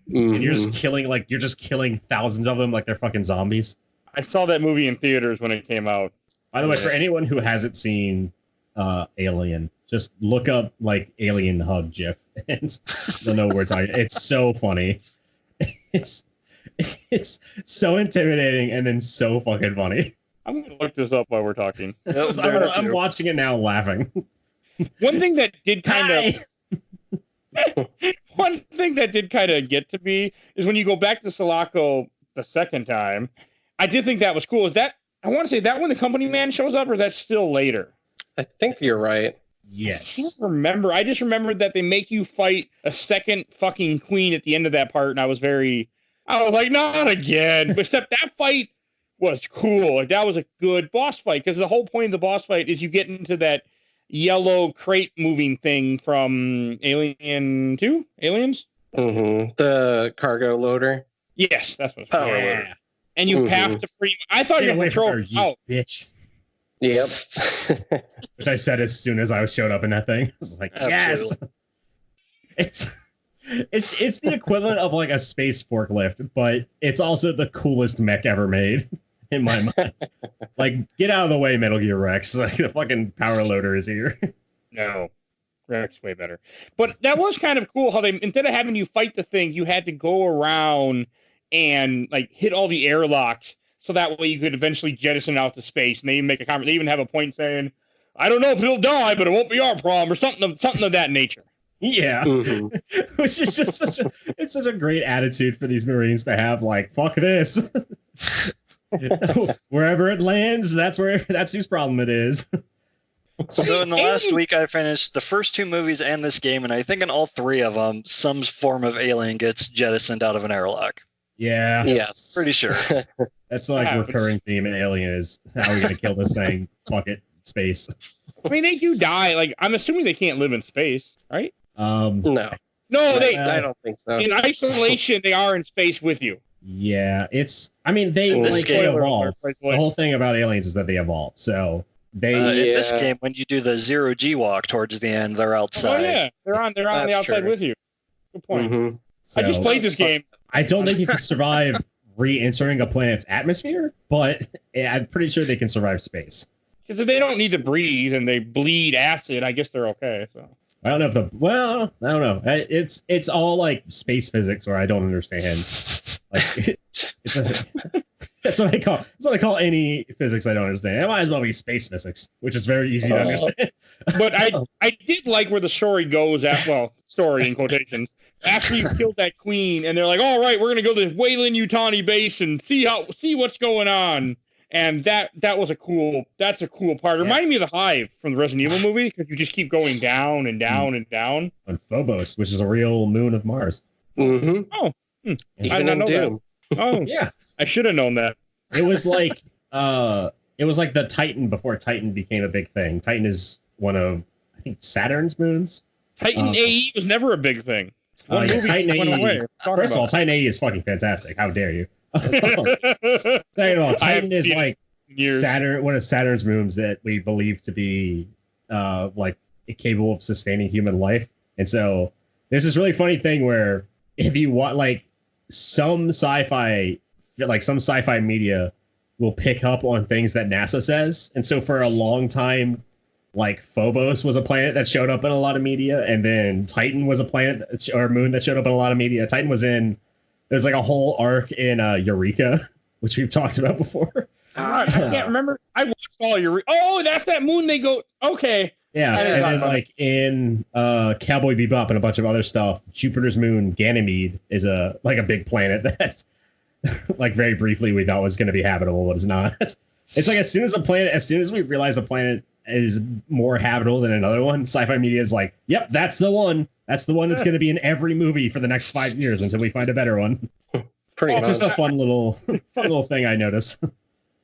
Speaker 3: And you're just killing thousands of them like they're fucking zombies.
Speaker 1: I saw that movie in theaters when it came out.
Speaker 3: By the way, for anyone who hasn't seen Alien, just look up alien hug gif and you'll know what we're talking. It's so funny. It's so intimidating and then so fucking funny.
Speaker 1: I'm gonna look this up while we're talking.
Speaker 3: I'm watching it now laughing.
Speaker 1: One thing that did kind of get to me is when you go back to Sulaco the second time. I did think that was cool. I I want to say that when the company man shows up, or that's still later.
Speaker 2: I think you're right.
Speaker 3: Yes.
Speaker 1: I can't remember. I just remembered that they make you fight a second fucking queen at the end of that part, and I was like, not again. But except that fight was cool. Like, that was a good boss fight, because the whole point of the boss fight is you get into that yellow crate moving thing from Alien 2? Aliens?
Speaker 2: Mm-hmm. The cargo loader.
Speaker 1: Yes, that's what it's
Speaker 4: Power
Speaker 1: called.
Speaker 4: loader.
Speaker 1: And you have to I thought you
Speaker 3: Get
Speaker 1: were
Speaker 3: away
Speaker 1: going
Speaker 3: from
Speaker 1: to
Speaker 3: her,
Speaker 1: throw
Speaker 3: you
Speaker 1: out.
Speaker 3: bitch.
Speaker 2: Yep.
Speaker 3: Which I said as soon as I showed up in that thing. I was like,
Speaker 4: Absolutely.
Speaker 3: yes. It's the equivalent of like a space forklift, but it's also the coolest mech ever made in my mind. Like, get out of the way, Metal Gear Rex. Like, the fucking power loader is here.
Speaker 1: No. Rex way better. But that was kind of cool how they, instead of having you fight the thing, you had to go around and like hit all the airlocks, so that way you could eventually jettison out to space. And they even make a comment. They even have a point saying, "I don't know if it'll die, but it won't be our problem," or something of that nature.
Speaker 3: Yeah.
Speaker 2: Mm-hmm.
Speaker 3: Which is just such a great attitude for these Marines to have, like, fuck this. Wherever it lands, that's whose problem it is.
Speaker 4: So in the last week, I finished the first 2 movies and this game, and I think in all 3 of them, some form of alien gets jettisoned out of an airlock.
Speaker 3: Yeah.
Speaker 2: Yes.
Speaker 4: Pretty sure.
Speaker 3: That's like a recurring theme in Alien is, how are we gonna kill this thing? Fuck it. Space.
Speaker 1: I mean, they do die. Like, I'm assuming they can't live in space, right?
Speaker 2: No.
Speaker 1: No, they.
Speaker 2: I don't think so.
Speaker 1: In isolation, they are in space with you.
Speaker 3: Yeah, they
Speaker 4: This game-
Speaker 3: evolve. The whole thing about aliens is that they evolve. So they
Speaker 4: In this game, when you do the 0G walk towards the end, they're outside.
Speaker 1: Oh yeah, they're on the
Speaker 2: That's
Speaker 1: outside
Speaker 2: true.
Speaker 1: with you. Good point.
Speaker 2: Mm-hmm.
Speaker 1: I just
Speaker 3: so
Speaker 1: played this game.
Speaker 3: I don't think you can survive re-entering a planet's atmosphere, but I'm pretty sure they can survive space.
Speaker 1: Because if they don't need to breathe and they bleed acid, I guess they're okay. So
Speaker 3: I don't know if I don't know. It's all like space physics where I don't understand. Like that's what I call any physics I don't understand. It might as well be space physics, which is very easy to understand.
Speaker 1: but I did like where the story goes story in quotations. After you killed that queen, and they're like, "All right, we're gonna go to the Weyland-Yutani base and see what's going on." And that's a cool part. It reminded me of the Hive from the Resident Evil movie, because you just keep going down and down and down.
Speaker 3: On Phobos, which is a real moon of Mars.
Speaker 2: Mm-hmm.
Speaker 1: Oh, I
Speaker 2: Even
Speaker 1: did not
Speaker 2: in
Speaker 1: know
Speaker 2: Doom.
Speaker 1: that. Oh,
Speaker 3: Yeah.
Speaker 1: I should have known that.
Speaker 3: It was like the Titan before Titan became a big thing. Titan is one of, I think, Saturn's moons.
Speaker 1: Titan AE was never a big thing. One movie
Speaker 3: Titan
Speaker 1: went
Speaker 3: AE.
Speaker 1: away.
Speaker 3: First of all, Titan AE is fucking fantastic. How dare you? Second of all, Titan is like Saturn, one of Saturn's moons that we believe to be like capable of sustaining human life. And so there's this really funny thing where if you want, like, some sci-fi media will pick up on things that NASA says. And so for a long time, like, Phobos was a planet that showed up in a lot of media, and then Titan was a planet or moon that showed up in a lot of media. Titan was there's like a whole arc in Eureka, which we've talked about before.
Speaker 1: I can't remember. I watched all your. Oh, that's that moon. They go. Okay.
Speaker 3: Yeah, and then like in Cowboy Bebop and a bunch of other stuff, Jupiter's moon Ganymede is a big planet that, like, very briefly we thought was going to be habitable, but it's not. It's like as soon as we realize a planet is more habitable than another one, sci-fi media is like, yep, that's the one. That's the one that's going to be in every movie for the next 5 years until we find a better one. It's just a fun little thing I noticed.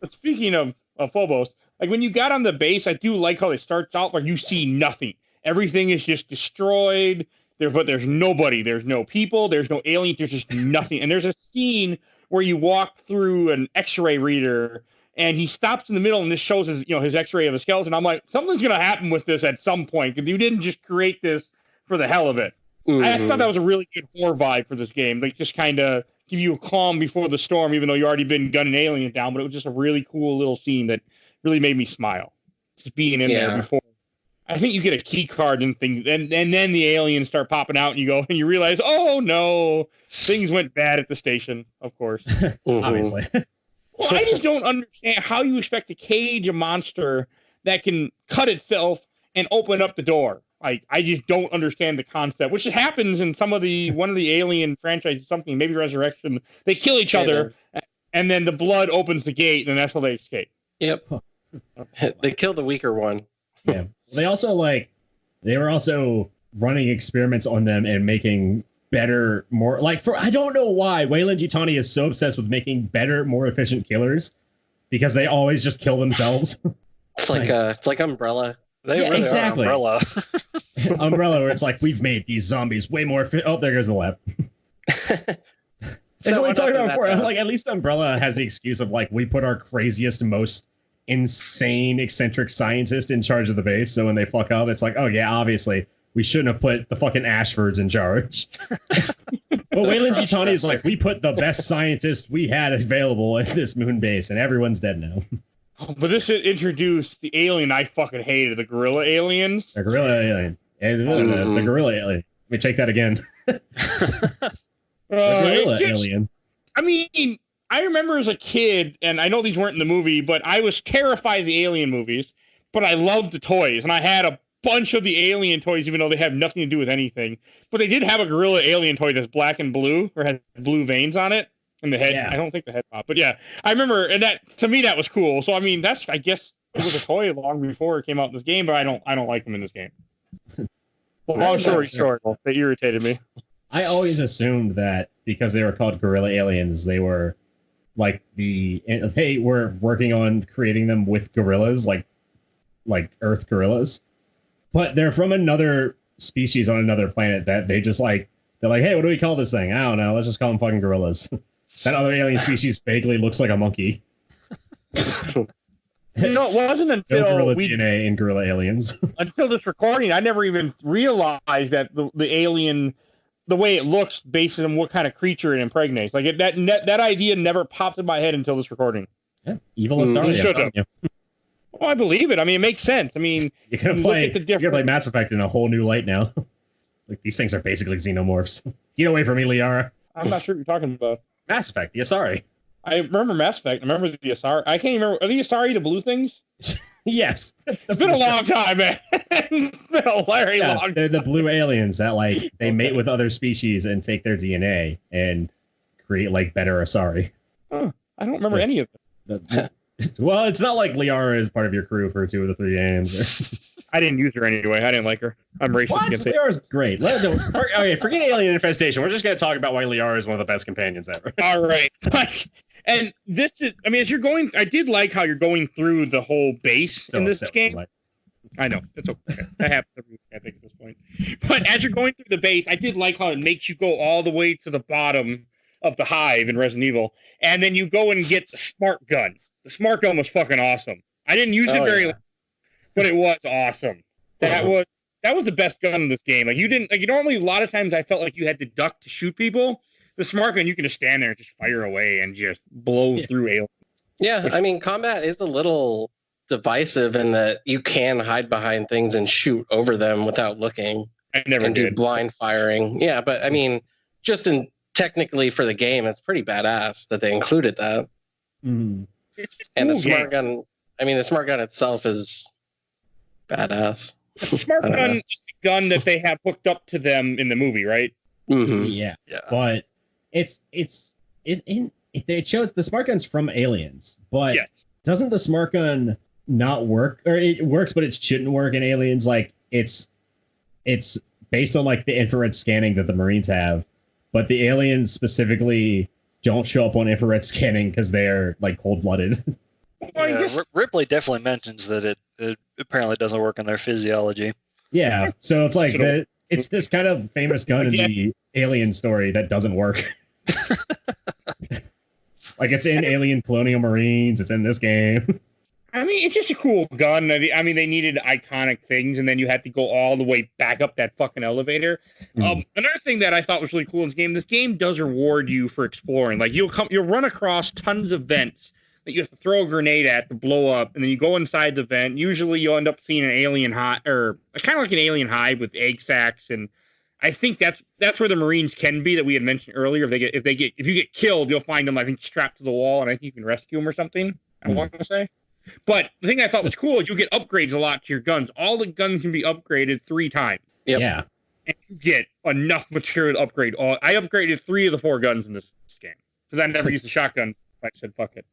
Speaker 1: But speaking of Phobos, like, when you got on the base, I do like how it starts out where you see nothing. Everything is just destroyed. But there's nobody. There's no people. There's no aliens. There's just nothing. And there's a scene where you walk through an X-ray reader, and he stops in the middle, and this shows his X-ray of a skeleton. I'm like, something's gonna happen with this at some point, because you didn't just create this for the hell of it. Mm-hmm. I thought that was a really good horror vibe for this game. Like, just kind of give you a calm before the storm, even though you already been gunning alien down. But it was just a really cool little scene that really made me smile. Just being in there before. I think you get a key card and things, and then the aliens start popping out, and you go and you realize, oh no, things went bad at the station. Of course,
Speaker 3: obviously.
Speaker 1: Well, I just don't understand how you expect to cage a monster that can cut itself and open up the door. Like, I just don't understand the concept, which happens in one of the Alien franchises, something, maybe Resurrection. They kill each other, and then the blood opens the gate, and that's how they escape.
Speaker 2: Yep. They killed the weaker one.
Speaker 3: Yeah. They were also running experiments on them and making better, more I don't know why Weyland-Yutani is so obsessed with making better, more efficient killers, because they always just kill themselves.
Speaker 2: It's like Umbrella.
Speaker 4: They really
Speaker 3: exactly.
Speaker 4: are Umbrella.
Speaker 3: Umbrella, where it's like, we've made these zombies way more efficient. Oh, there goes the lab. So we talked about before, at least Umbrella has the excuse of we put our craziest, most insane, eccentric scientist in charge of the base. So when they fuck up, it's like, oh yeah, obviously we shouldn't have put the fucking Ashfords in charge. But Weyland-Yutani is like, we put the best scientist we had available at this moon base, and everyone's dead now.
Speaker 1: But this introduced the alien I fucking hated, the gorilla aliens.
Speaker 3: The gorilla alien. The gorilla alien. Let me take that again. The gorilla alien.
Speaker 1: I mean, I remember as a kid, and I know these weren't in the movie, but I was terrified of the Alien movies, but I loved the toys, and I had a bunch of the Alien toys, even though they have nothing to do with anything. But they did have a gorilla alien toy that's black and blue, or has blue veins on it, and the head. Yeah. I don't think the head pop, but yeah, I remember, and that to me that was cool. So I mean, I guess it was a toy long before it came out in this game, but I don't like them in this game. Well, long story short, they irritated me.
Speaker 3: I always assumed that because they were called gorilla aliens, they were they were working on creating them with gorillas, like Earth gorillas, but they're from another species on another planet that they just they're like, hey, what do we call this thing? I don't know. Let's just call them fucking gorillas. That other alien species vaguely looks like a monkey.
Speaker 1: It wasn't until
Speaker 3: gorilla DNA in gorilla aliens.
Speaker 1: Until this recording, I never even realized that the alien, the way it looks, based on what kind of creature it impregnates. That idea never popped in my head until this recording.
Speaker 3: Yeah, evil Astarion.
Speaker 1: Well, I believe it. I mean, it makes sense. I mean,
Speaker 3: you're gonna play Mass Effect in a whole new light now. These things are basically xenomorphs. Get away from me, Liara.
Speaker 1: I'm not sure what you're talking about.
Speaker 3: Mass Effect, the Asari.
Speaker 1: I remember Mass Effect. I remember the Asari. I can't even remember. Are the Asari the blue things?
Speaker 3: Yes.
Speaker 1: It's been a long time, man. It's been a very long time.
Speaker 3: They're the blue aliens that they mate with other species and take their DNA and create better Asari.
Speaker 1: Huh. I don't remember any of them.
Speaker 3: Well, it's not like Liara is part of your crew for 2 of the 3 games.
Speaker 1: I didn't use her anyway. I didn't like her. I'm racist.
Speaker 3: What? Liara's great. Okay, forget Alien Infestation. We're just going to talk about why Liara is one of the best companions ever.
Speaker 1: All right. And this is, I mean, as you're going, I did like how you're going through the whole base in this game. I know. It's okay. That happens every week, I think, at this point. But as you're going through the base, I did like how it makes you go all the way to the bottom of the hive in Resident Evil. And then you go and get the smart gun. The smart gun was fucking awesome. I didn't use it very long, but it was awesome. That was the best gun in this game. Normally a lot of times I felt like you had to duck to shoot people. The smart gun, you can just stand there and just fire away and just blow through aliens.
Speaker 2: Yeah, I mean, combat is a little divisive in that you can hide behind things and shoot over them without looking.
Speaker 1: I never did.
Speaker 2: Do blind firing. Yeah, but I mean, just technically for the game, it's pretty badass that they included that.
Speaker 3: Mm-hmm.
Speaker 2: And the smart gun, I mean, the smart gun itself is badass.
Speaker 1: The smart gun is the gun that they have hooked up to them in the movie, right?
Speaker 2: Mm-hmm.
Speaker 3: Yeah. But it shows the smart gun's from Aliens, but doesn't the smart gun not work? Or it works, but it shouldn't work in Aliens. It's based on the infrared scanning that the Marines have, but the aliens specifically don't show up on infrared scanning because they're cold-blooded.
Speaker 4: Ripley definitely mentions that it apparently doesn't work in their physiology.
Speaker 3: Yeah, so it's it's this kind of famous gun in the Alien story that doesn't work. It's in Alien Colonial Marines. It's in this game.
Speaker 1: I mean, it's just a cool gun. I mean, they needed iconic things, and then you had to go all the way back up that fucking elevator. Another thing that I thought was really cool in this game does reward you for exploring. You'll run across tons of vents that you have to throw a grenade at to blow up, and then you go inside the vent. Usually, you'll end up seeing an alien hive, or kind of like an alien hive with egg sacs, and I think that's where the Marines can be that we had mentioned earlier. If you get killed, you'll find them, I think, strapped to the wall, and I think you can rescue them or something. I want to say. But the thing I thought was cool is you get upgrades a lot to your guns. All the guns can be upgraded 3 times.
Speaker 2: Yep.
Speaker 3: Yeah.
Speaker 1: And you get enough material to upgrade all. I upgraded 3 of the 4 guns in this game because I never used a shotgun. I said, fuck it.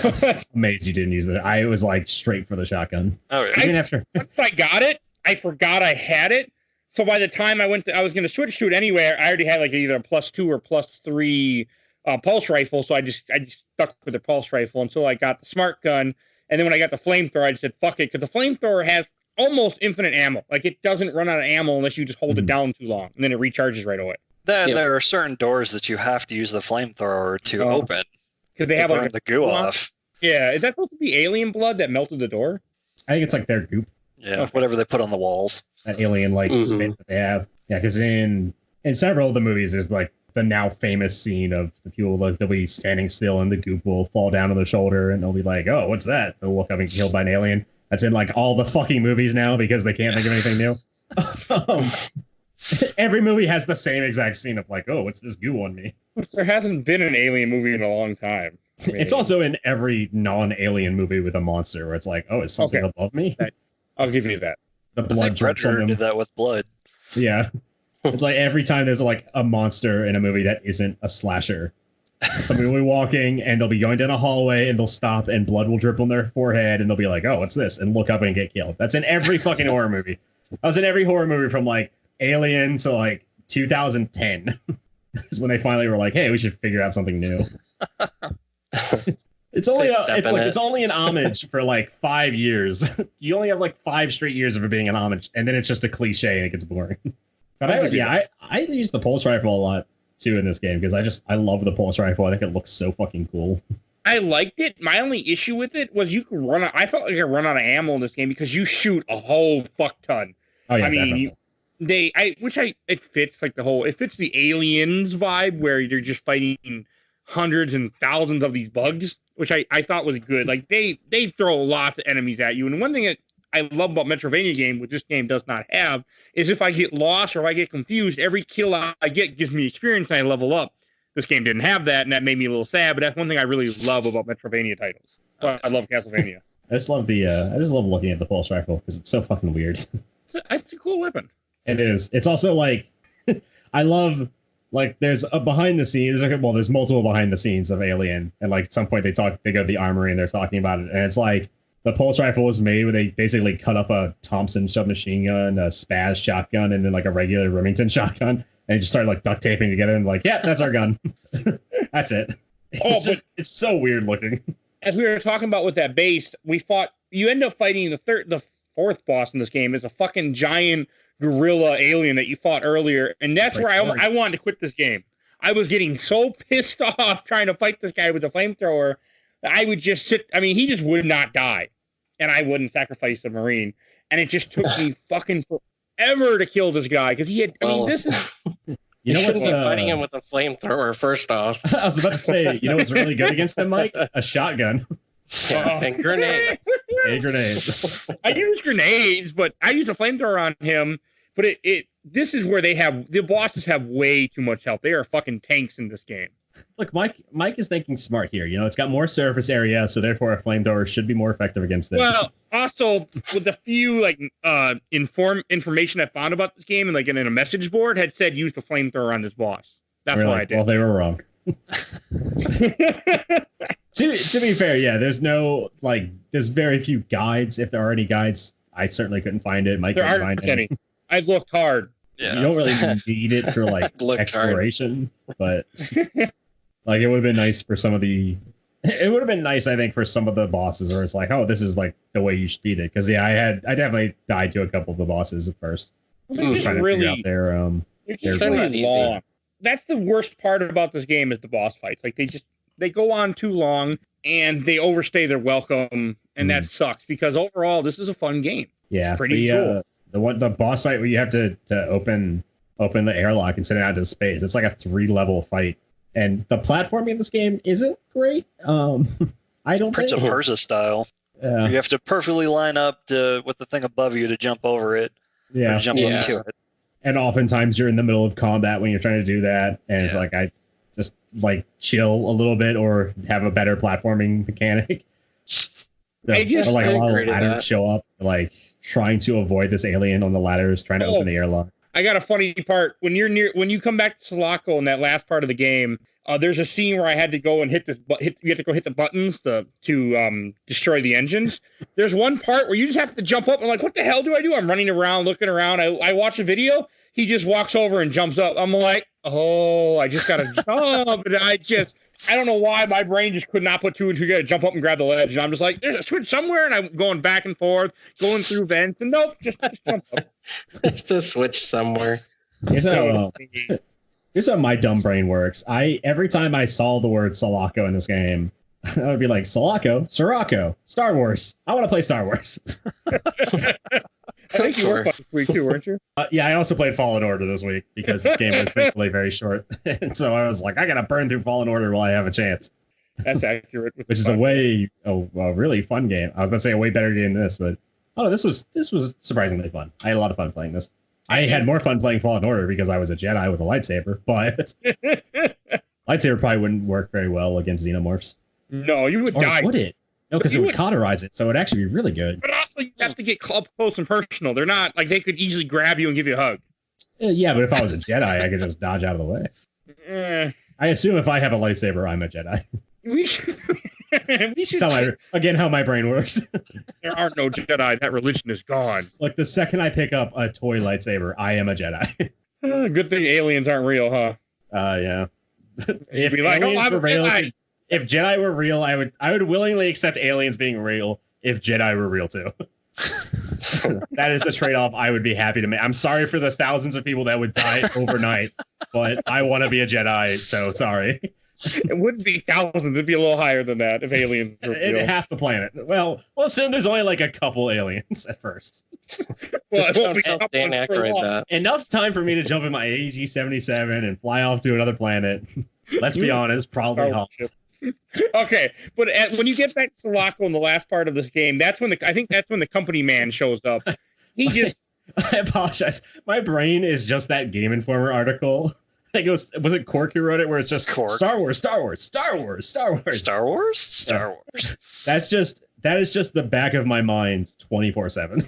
Speaker 3: I'm amazed you didn't use it. I was like straight for the shotgun.
Speaker 4: Oh, yeah.
Speaker 3: Even after
Speaker 1: Once I got it, I forgot I had it. So by the time I was going to switch to it anyway. I already had like either a +2 or +3 pulse rifle. So I just stuck with the pulse rifle until I got the smart gun. And then when I got the flamethrower, I just said, fuck it. Because the flamethrower has almost infinite ammo. Like it doesn't run out of ammo unless you just hold it down too long. And then it recharges right away.
Speaker 4: There are certain doors that you have to use the flamethrower to open.
Speaker 1: Because they have
Speaker 4: burn
Speaker 1: like
Speaker 4: the goo off.
Speaker 1: Yeah. Is that supposed to be alien blood that melted the door?
Speaker 3: I think it's like their goop.
Speaker 4: Yeah, whatever they put on the walls.
Speaker 3: That alien like spit that they have. Yeah, because in several of the movies, there's like the now famous scene of the people like they'll be standing still and the goop will fall down on their shoulder and they'll be like, "Oh, what's that?" They'll look up and get killed by an alien. That's in like all the fucking movies now because they can't think of anything new. Every movie has the same exact scene of like, "Oh, what's this goo on me?"
Speaker 1: There hasn't been an alien movie in a long time. I mean,
Speaker 3: it's also in every non-alien movie with a monster where it's like, "Oh, is something above me?"
Speaker 1: I'll give you that.
Speaker 3: The blood drips on
Speaker 4: Predator
Speaker 3: them.
Speaker 4: did that with blood.
Speaker 3: Yeah. It's like every time there's like a monster in a movie that isn't a slasher, somebody will be walking and they'll be going down a hallway and they'll stop and blood will drip on their forehead and they'll be like, "Oh, what's this?" and look up and get killed. That's in every fucking horror movie. I was in every horror movie from like Alien to like 2010. Is when they finally were like, "Hey, we should figure out something new." It's only an homage for like 5 years. You only have like 5 straight years of it being an homage, and then it's just a cliche and it gets boring. But I use the pulse rifle a lot too in this game because I love the pulse rifle. I think it looks so fucking cool.
Speaker 1: I liked it. My only issue with it was you could run out. I felt like I run out of ammo in this game because you shoot a whole fuck ton.
Speaker 3: Oh yeah,
Speaker 1: I mean, it fits like it fits the Aliens vibe where you're just fighting hundreds and thousands of these bugs, which I thought was good. Like they throw lots of enemies at you. And one thing that I love about Metroidvania game, which this game does not have, is if I get lost or if I get confused, every kill I get gives me experience and I level up. This game didn't have that, and that made me a little sad. But that's one thing I really love about Metroidvania titles. So I love Castlevania.
Speaker 3: I just love looking at the pulse rifle because it's so fucking weird.
Speaker 1: It's a cool weapon.
Speaker 3: It is. It's also like I love like there's a behind the scenes. Well, there's multiple behind the scenes of Alien, and like at some point they go to the armory and they're talking about it, and it's like the pulse rifle was made where they basically cut up a Thompson submachine gun, a Spaz shotgun, and then like a regular Remington shotgun, and just started like duct taping together and like, yeah, that's our gun. That's it. It's so weird looking.
Speaker 1: As we were talking about with that base, you end up fighting the fourth boss in this game is a fucking giant gorilla alien that you fought earlier, and that's where I wanted to quit this game. I was getting so pissed off trying to fight this guy with a flamethrower. I would just sit. I mean, he just would not die, and I wouldn't sacrifice the Marine. And it just took me fucking forever to kill this guy because he had. I mean, this is.
Speaker 2: You know what's fighting him with a flamethrower? First off,
Speaker 3: I was about to say, you know what's really good against him, Mike? A shotgun.
Speaker 2: Yeah, and grenades.
Speaker 3: Grenades.
Speaker 1: I use grenades, but I use a flamethrower on him. But this is where the bosses have way too much health. They are fucking tanks in this game.
Speaker 3: Look, Mike is thinking smart here. You know, it's got more surface area, so therefore a flamethrower should be more effective against it.
Speaker 1: Well, also with the few like information I found about this game and like in a message board had said use the flamethrower on this boss. That's why I did.
Speaker 3: Well, they were wrong. To be fair, yeah, there's very few guides. If there are any guides, I certainly couldn't find it. Mike couldn't find any.
Speaker 1: I looked hard.
Speaker 3: Yeah. You don't really need it for like exploration, but like it would have been nice for some of the. It would have been nice, I think, for some of the bosses where it's like, oh, this is like the way you should beat it. Because I definitely died to a couple of the bosses at first.
Speaker 1: It's
Speaker 3: trying to figure out their
Speaker 1: really long. That's the worst part about this game is the boss fights. Like they go on too long and they overstay their welcome, and that sucks because overall this is a fun game.
Speaker 3: Yeah,
Speaker 1: it's pretty cool.
Speaker 3: The boss fight where you have to open the airlock and send it out into space. It's like a 3-level fight, and the platforming in this game isn't great. I don't
Speaker 4: Prince of Persia style. You have to perfectly line up with the thing above you to jump over it.
Speaker 3: Yeah,
Speaker 4: or jump into it.
Speaker 3: And oftentimes you're in the middle of combat when you're trying to do that, and it's like I just like chill a little bit or have a better platforming mechanic. A lot of ladders show up, like trying to avoid this alien on the ladders, trying to open the airlock.
Speaker 1: I got a funny part when you come back to Sulaco in that last part of the game. there's a scene where I had to go and you have to go hit the buttons to destroy the engines. There's one part where you just have to jump up. I'm like, what the hell do I do? I'm running around, looking around. I watch a video. He just walks over and jumps up. I'm like, oh, I just got to jump. And I don't know why my brain just could not put two and two together, jump up and grab the ledge. And I'm just like, there's a switch somewhere. And I'm going back and forth, going through vents. And nope, just jump up.
Speaker 2: It's a switch somewhere.
Speaker 3: Here's how my dumb brain works. Every time I saw the word Sulaco in this game, I would be like, Sulaco, Sirocco, Star Wars. I want to play Star Wars.
Speaker 1: I think you were playing this week too, weren't you?
Speaker 3: Yeah, I also played Fallen Order this week because this game was thankfully very short. And so I was like, I got to burn through Fallen Order while I have a chance.
Speaker 1: That's accurate.
Speaker 3: Which is a really fun game. I was about to say a way better game than this, but this was surprisingly fun. I had a lot of fun playing this. I had more fun playing Fallen Order because I was a Jedi with a lightsaber, but lightsaber probably wouldn't work very well against xenomorphs.
Speaker 1: No, you would die.
Speaker 3: Would it? No, because it would cauterize it, so it would actually be really good.
Speaker 1: But also, you have to get up close and personal. They're not like they could easily grab you and give you a hug.
Speaker 3: Yeah, but if I was a Jedi, I could just dodge out of the way. I assume if I have a lightsaber, I'm a Jedi. We should how my brain works.
Speaker 1: There are no Jedi. That religion is gone.
Speaker 3: Like the second I pick up a toy lightsaber, I am a Jedi.
Speaker 1: Good thing aliens aren't real, huh?
Speaker 3: Yeah.
Speaker 1: If be like, I'm a Jedi.
Speaker 3: If Jedi were real, I would willingly accept aliens being real if Jedi were real too. That is a trade-off I would be happy to make. I'm sorry for the thousands of people that would die overnight, but I want to be a Jedi, so sorry.
Speaker 1: It wouldn't be thousands. It'd be a little higher than that if aliens were real.
Speaker 3: Half the planet. Well, soon there's only like a couple aliens at first.
Speaker 2: Just don't tell Dan Aykroyd that.
Speaker 3: Enough time for me to jump in my AG-77 and fly off to another planet. Let's be honest, probably Hoth.
Speaker 1: Okay, but when you get back to Sulaco in the last part of this game, I think that's when the company man shows up. He just
Speaker 3: I apologize. My brain is just that Game Informer article. I think was it Cork who wrote it, where it's just Cork. Star Wars. That is just the back of my mind 24/7.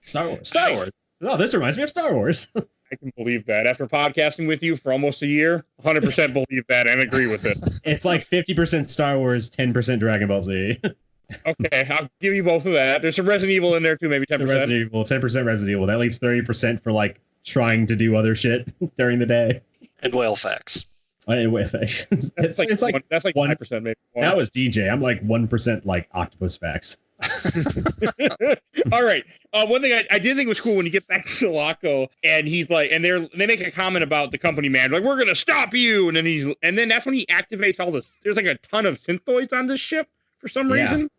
Speaker 3: Star Wars. Oh, this reminds me of Star Wars.
Speaker 1: I can believe that. After podcasting with you for almost a year, 100% believe that and agree with it.
Speaker 3: It's like 50% Star Wars, 10% Dragon Ball Z.
Speaker 1: Okay, I'll give you both of that. There's some Resident Evil in there too, maybe 10%.
Speaker 3: Resident Evil, 10% Resident Evil. That leaves 30% for like trying to do other shit during the day.
Speaker 4: And whale facts.
Speaker 3: Whale facts.
Speaker 1: That's like 5% maybe.
Speaker 3: That was DJ. I'm like 1% like octopus facts.
Speaker 1: All right. One thing I did think was cool when you get back to Sulaco and he's like, and they make a comment about the company man, like, we're gonna stop you, and then that's when he activates all this. There's like a ton of synthioids on this ship for some reason.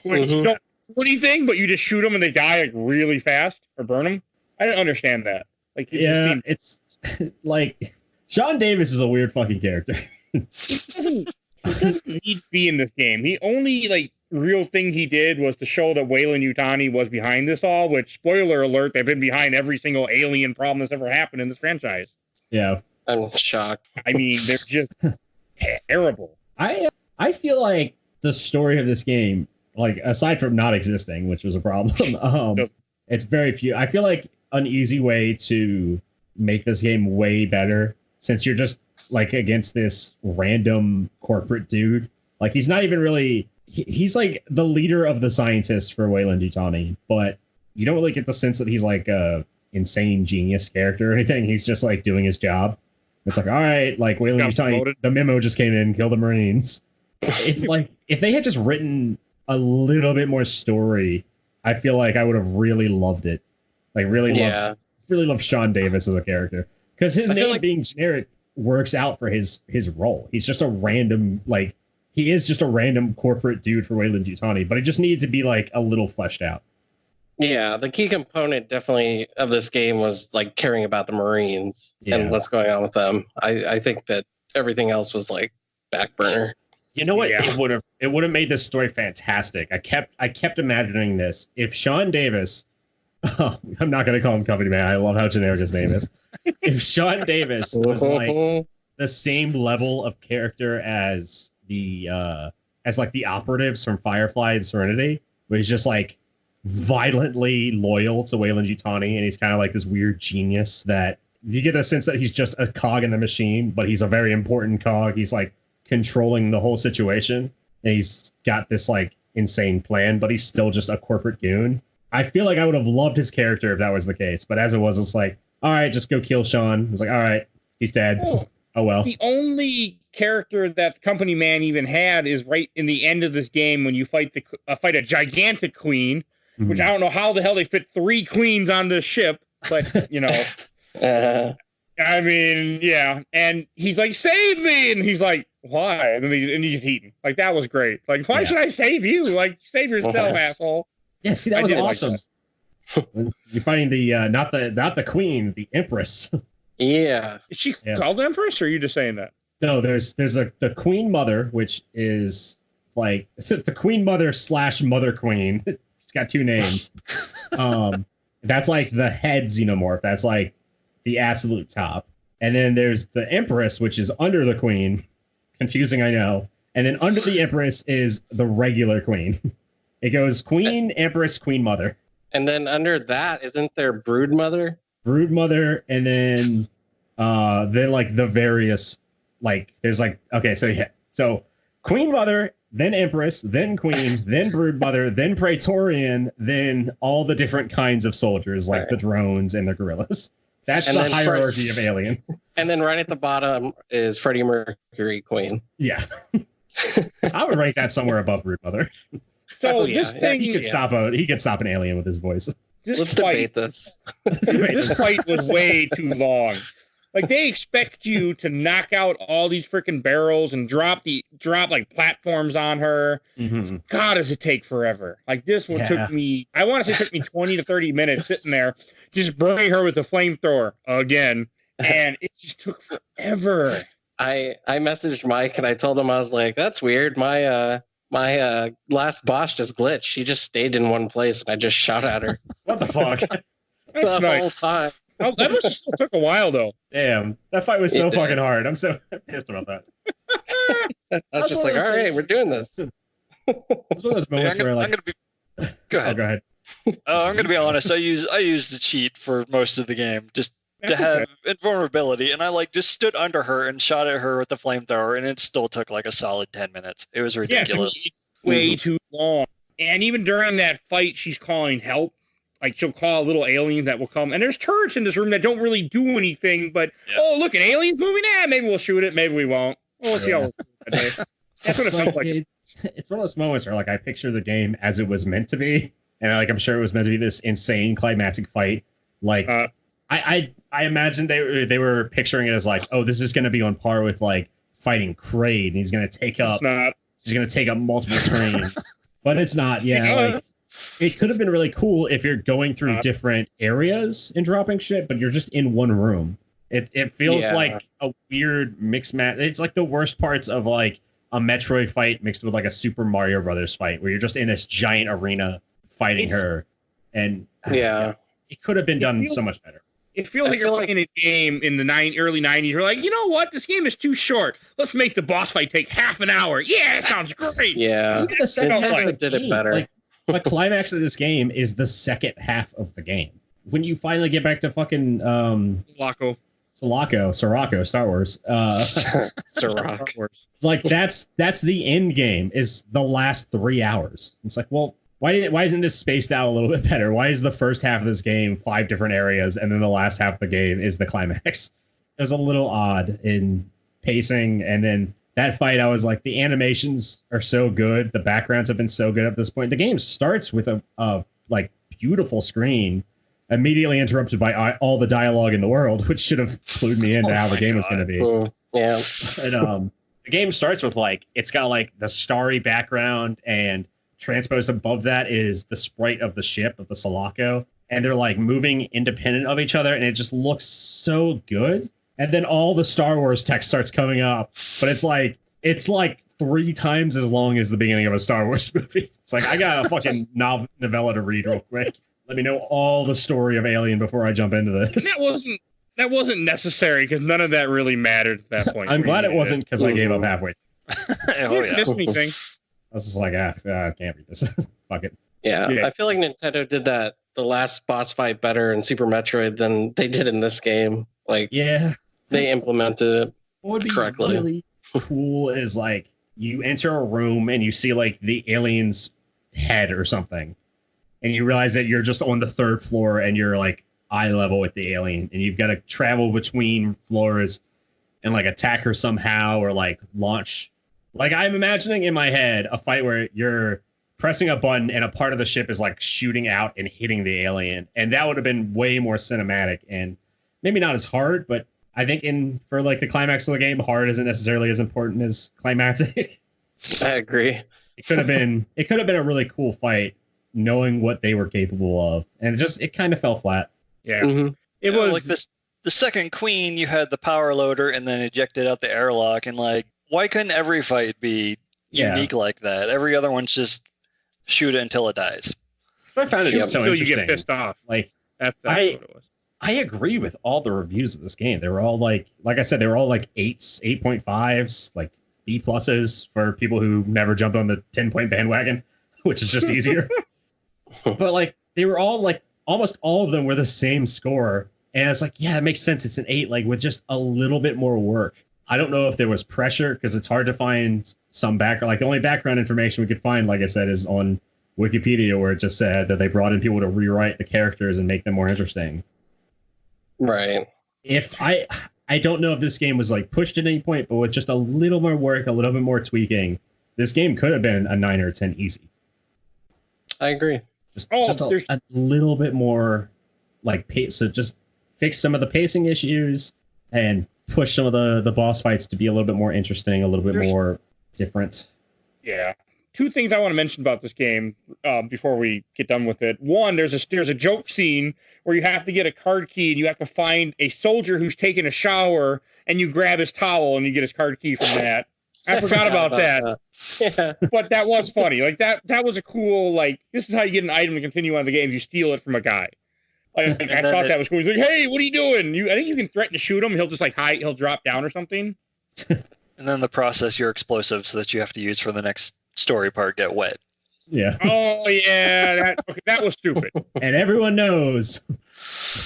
Speaker 1: Which don't do anything, but you just shoot them and they die like really fast or burn them. I didn't understand that. Like,
Speaker 3: it's like Sean Davis is a weird fucking character.
Speaker 1: He doesn't need to be in this game. The only real thing he did was to show that Weyland-Yutani was behind this all, which, spoiler alert, they've been behind every single alien problem that's ever happened in this franchise.
Speaker 3: Yeah.
Speaker 2: I'm shocked.
Speaker 1: I mean, they're just terrible.
Speaker 3: I feel like the story of this game, like, aside from not existing, which was a problem, it's very few. I feel like an easy way to make this game way better, since you're just, like, against this random corporate dude. Like, he's not even really... He's like the leader of the scientists for Weyland-Yutani, but you don't really get the sense that he's like a insane genius character or anything. He's just like doing his job. It's like, all right, like Weyland-Yutani, the memo just came in, kill the Marines. If they had just written a little bit more story, I feel like I would have really loved it. Like really loved Sean Davis as a character, because his name being generic works out for his role. He's just a random He is just a random corporate dude for Weyland-Yutani, but it just needed to be like a little fleshed out.
Speaker 2: Yeah, the key component definitely of this game was like caring about the Marines and what's going on with them. I think that everything else was like back burner.
Speaker 3: You know what? Yeah. It would have made this story fantastic. I kept imagining this. If Sean Davis, I'm not going to call him Company Man. I love how generic his name is. If Sean Davis was like the same level of character as the operatives from Firefly and Serenity, where he's just like violently loyal to Weyland-Yutani, and he's kind of like this weird genius that you get the sense that he's just a cog in the machine, but he's a very important cog. He's like controlling the whole situation, and he's got this like insane plan, but he's still just a corporate goon. I feel like I would have loved his character if that was the case, but as it was, it's like, all right, just go kill Sean. It's like, all right, he's dead. Oh well.
Speaker 1: The only character that Company Man even had is right in the end of this game when you fight a gigantic queen, which I don't know how the hell they fit 3 queens on this ship, but you know. I mean, yeah. And he's like, save me! And he's like, why? And he's eaten. Like, that was great. Like, why should I save you? Like, save yourself, asshole.
Speaker 3: Yeah, see, that was awesome. Like you're fighting the not the queen, the empress.
Speaker 2: Yeah.
Speaker 1: Is she called Empress, or are you just saying that?
Speaker 3: No, there's the Queen Mother, which is like it's the Queen Mother / Mother Queen. She's got 2 names. That's like the head xenomorph. That's like the absolute top. And then there's the Empress, which is under the Queen. Confusing, I know. And then under the Empress is the regular Queen. It goes Queen, Empress, Queen Mother.
Speaker 2: And then under that, isn't there Brood Mother?
Speaker 3: Brood Mother, and then like the various like there's like okay, so Queen Mother, then Empress, then Queen, then Brood Mother, then Praetorian, then all the different kinds of soldiers like the drones and the gorillas. That's the hierarchy of Alien.
Speaker 2: And then right at the bottom is Freddie Mercury Queen.
Speaker 3: Yeah. I would rank that somewhere above Brood Mother.
Speaker 1: So this thing
Speaker 3: he could stop an alien with his voice.
Speaker 2: Let's debate this.
Speaker 1: This fight was way too long. Like, they expect you to knock out all these freaking barrels and drop like platforms on her. Mm-hmm. God, does it take forever? Like, this one took me, I want to say it took me 20 to 30 minutes sitting there, just burning her with a flamethrower again. And it just took forever.
Speaker 2: I messaged Mike and I told him, I was like, that's weird. My last boss just glitched. She just stayed in one place and I just shot at her.
Speaker 3: What the fuck?
Speaker 2: The whole time.
Speaker 1: Oh, that must have still took a while, though.
Speaker 3: Damn, that fight was so fucking hard. I'm so pissed about that.
Speaker 2: I was just like, all right, we're doing this.
Speaker 3: It's one of those moments where, like,
Speaker 4: go ahead.
Speaker 3: Go ahead.
Speaker 4: I'm gonna be honest. I used the cheat for most of the game just to have invulnerability, and I like just stood under her and shot at her with the flamethrower, and it still took like a solid 10 minutes. It was ridiculous.
Speaker 1: Yeah, way too long. And even during that fight, she's calling help. Like, she'll call a little alien that will come. And there's turrets in this room that don't really do anything, but, oh, look, an alien's moving? Maybe we'll shoot it. Maybe we won't. We'll see how it today. That's what it felt like.
Speaker 3: It's one of those moments where, like, I picture the game as it was meant to be. And, like, I'm sure it was meant to be this insane climactic fight. Like, I imagine they were picturing it as, like, oh, this is going to be on par with, like, fighting Kraid. And he's going to take up multiple screens. But it's not, like... It could have been really cool if you're going through different areas and dropping shit, but you're just in one room. It feels like a weird mixed match. It's like the worst parts of like a Metroid fight mixed with like a Super Mario Brothers fight, where you're just in this giant arena fighting her. And it could have been done so much better.
Speaker 1: It feels like you're playing a game in the early 90s. You're like, you know what? This game is too short. Let's make the boss fight take half an hour. Yeah, that sounds great.
Speaker 2: Yeah, Nintendo did it better.
Speaker 3: Like, the climax of this game is the second half of the game. When you finally get back to fucking Sirocco, Star Wars.
Speaker 2: Sirocco.
Speaker 3: Like that's the end game is the last 3 hours. It's like, well, why isn't this spaced out a little bit better? Why is the first half of this game 5 different areas and then the last half of the game is the climax? It was a little odd in pacing, and then that fight, I was like, the animations are so good. The backgrounds have been so good at this point. The game starts with a like beautiful screen, immediately interrupted by all the dialogue in the world, which should have clued me into how the game was going to be.
Speaker 2: Yeah.
Speaker 3: And the game starts with like, it's got like the starry background, and transposed above that is the sprite of the ship, of the Sulaco. And they're like moving independent of each other, and it just looks so good. And then all the Star Wars text starts coming up, but it's like 3 times as long as the beginning of a Star Wars movie. It's like, I got a fucking novella to read real quick. Let me know all the story of Alien before I jump into this.
Speaker 1: That wasn't necessary, because none of that really mattered at that point.
Speaker 3: I'm glad it wasn't, because I gave up halfway.
Speaker 1: Miss anything.
Speaker 3: I was just like, I can't read this. Fuck it.
Speaker 2: Yeah, I feel like Nintendo did that the last boss fight better in Super Metroid than they did in this game. Like,
Speaker 3: Yeah,
Speaker 2: they implemented it
Speaker 3: what would be
Speaker 2: correctly.
Speaker 3: really cool is like you enter a room and you see like the alien's head or something, and you realize that you're just on the third floor and you're like eye level with the alien, and you've got to travel between floors and like attack her somehow or like launch. Like, I'm imagining in my head a fight where you're pressing a button and a part of the ship is like shooting out and hitting the alien, and that would have been way more cinematic and maybe not as hard, but I think for like the climax of the game, hard isn't necessarily as important as climactic.
Speaker 2: I agree.
Speaker 3: It could have been a really cool fight, knowing what they were capable of, and it kind of fell flat.
Speaker 1: Yeah,
Speaker 4: it was like this. The second queen, you had the power loader and then ejected out the airlock, and like, why couldn't every fight be unique like that? Every other one's just shoot it until it dies.
Speaker 1: I found it so you get pissed off.
Speaker 3: Like,
Speaker 1: that's what it was.
Speaker 3: I agree with all the reviews of this game. They were all like I said, they were all like 8s, 8.5s, like B pluses for people who never jumped on the 10-point bandwagon, which is just easier. But like, they were all like, almost all of them were the same score. And it's like, yeah, it makes sense. It's an 8, like with just a little bit more work. I don't know if there was pressure because it's hard to find some background. Like, the only background information we could find, like I said, is on Wikipedia, where it just said that they brought in people to rewrite the characters and make them more interesting.
Speaker 2: Right.
Speaker 3: If I don't know if this game was like pushed at any point, but with just a little more work, a little bit more tweaking, this game could have been a 9 or 10 easy.
Speaker 2: I agree.
Speaker 3: Just a little bit more like pace. So just fix some of the pacing issues and push some of the boss fights to be a little bit more interesting, a little bit more different.
Speaker 1: Yeah. 2 things I want to mention about this game before we get done with it. One, there's a joke scene where you have to get a card key and you have to find a soldier who's taking a shower, and you grab his towel and you get his card key from that. I forgot about that.
Speaker 2: Yeah.
Speaker 1: But that was funny. Like, that was a cool, like, this is how you get an item to continue on the game. You steal it from a guy. Like, I thought that was cool. He's like, hey, what are you doing? I think you can threaten to shoot him. He'll just like hide. He'll drop down or something.
Speaker 4: And then the process your explosives that you have to use for the next story part get wet.
Speaker 3: Yeah.
Speaker 1: Oh yeah, that was stupid.
Speaker 3: And everyone knows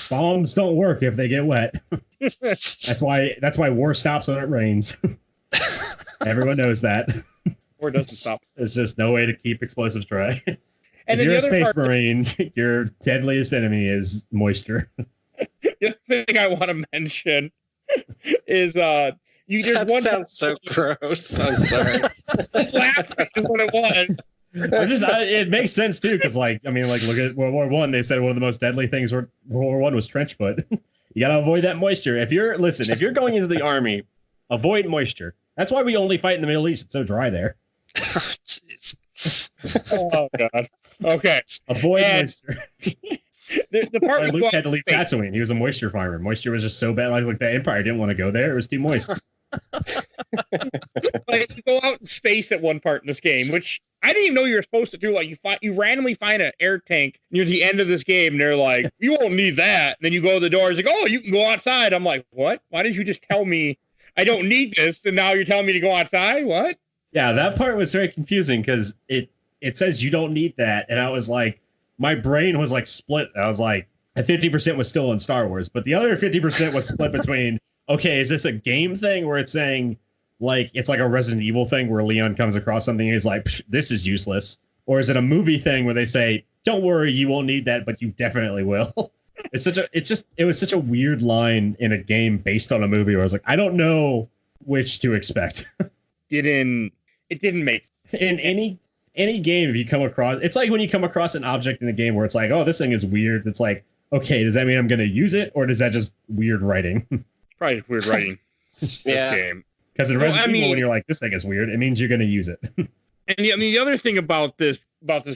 Speaker 3: bombs don't work if they get wet. That's why war stops when it rains. Everyone knows that.
Speaker 1: Or doesn't stop.
Speaker 3: There's just no way to keep explosives dry.
Speaker 1: And
Speaker 3: if you're a space marine, your deadliest enemy is moisture.
Speaker 1: The other thing I want to mention is
Speaker 2: That sounds so gross. I'm sorry.
Speaker 1: Laughing is what it was.
Speaker 3: It makes sense too, because look at World War I. They said one of the most deadly things World War I was trench foot. You gotta avoid that moisture. If you're going into the army, avoid moisture. That's why we only fight in the Middle East. It's so dry there.
Speaker 4: Jeez.
Speaker 1: Oh god. Okay.
Speaker 3: Avoid moisture.
Speaker 1: The part
Speaker 3: where Luke had to leave Tatooine. He was a moisture farmer. Moisture was just so bad. Like the Empire didn't want to go there. It was too moist.
Speaker 1: Like, you go out in space at one part in this game, which I didn't even know you were supposed to do. Like, you randomly find an air tank near the end of this game, and they're like, "You won't need that." And then you go to the door. It's like, "Oh, you can go outside." I'm like, "What? Why did you just tell me I don't need this, and now you're telling me to go outside? What?"
Speaker 3: Yeah, that part was very confusing because it says you don't need that, and I was like, my brain was like split. I was like, 50% was still in Star Wars, but the other 50% was split between, okay, is this a game thing where it's saying like it's like a Resident Evil thing where Leon comes across something and he's like, this is useless, or is it a movie thing where they say, don't worry, you won't need that, but you definitely will. It was such a weird line in a game based on a movie where I was like, I don't know which to expect. It didn't make in any game. If you come across, it's like when you come across an object in a game where it's like, oh, this thing is weird. It's like, okay, does that mean I'm going to use it, or does that just weird writing?
Speaker 1: Probably just weird writing.
Speaker 2: Yeah.
Speaker 1: Game.
Speaker 3: Because in Resident Evil, when you're like, this thing is weird, it means you're going to use it.
Speaker 1: And the other thing about this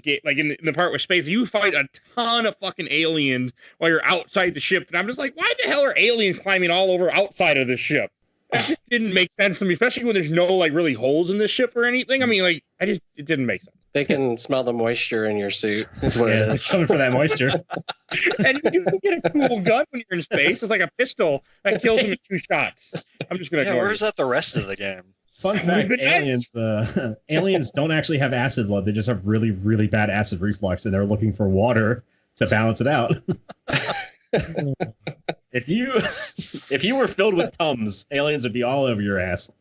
Speaker 1: game, like in the part with space, you fight a ton of fucking aliens while you're outside the ship, and I'm just like, why the hell are aliens climbing all over outside of the ship? That just didn't make sense to me, especially when there's no like really holes in the ship or anything. I mean, like, it didn't make sense.
Speaker 2: They can smell the moisture in your suit. Is what
Speaker 3: They're coming for that moisture.
Speaker 1: And you can get a cool gun when you're in space. It's like a pistol that kills them in 2 shots. I'm just gonna ignore
Speaker 4: where's that the rest of the game?
Speaker 3: Fun fact: aliens don't actually have acid blood. They just have really, really bad acid reflux, and they're looking for water to balance it out. If you were filled with Tums, aliens would be all over your ass.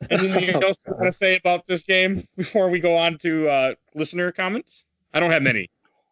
Speaker 1: Anything else you want to say about this game before we go on to listener comments? I don't have many.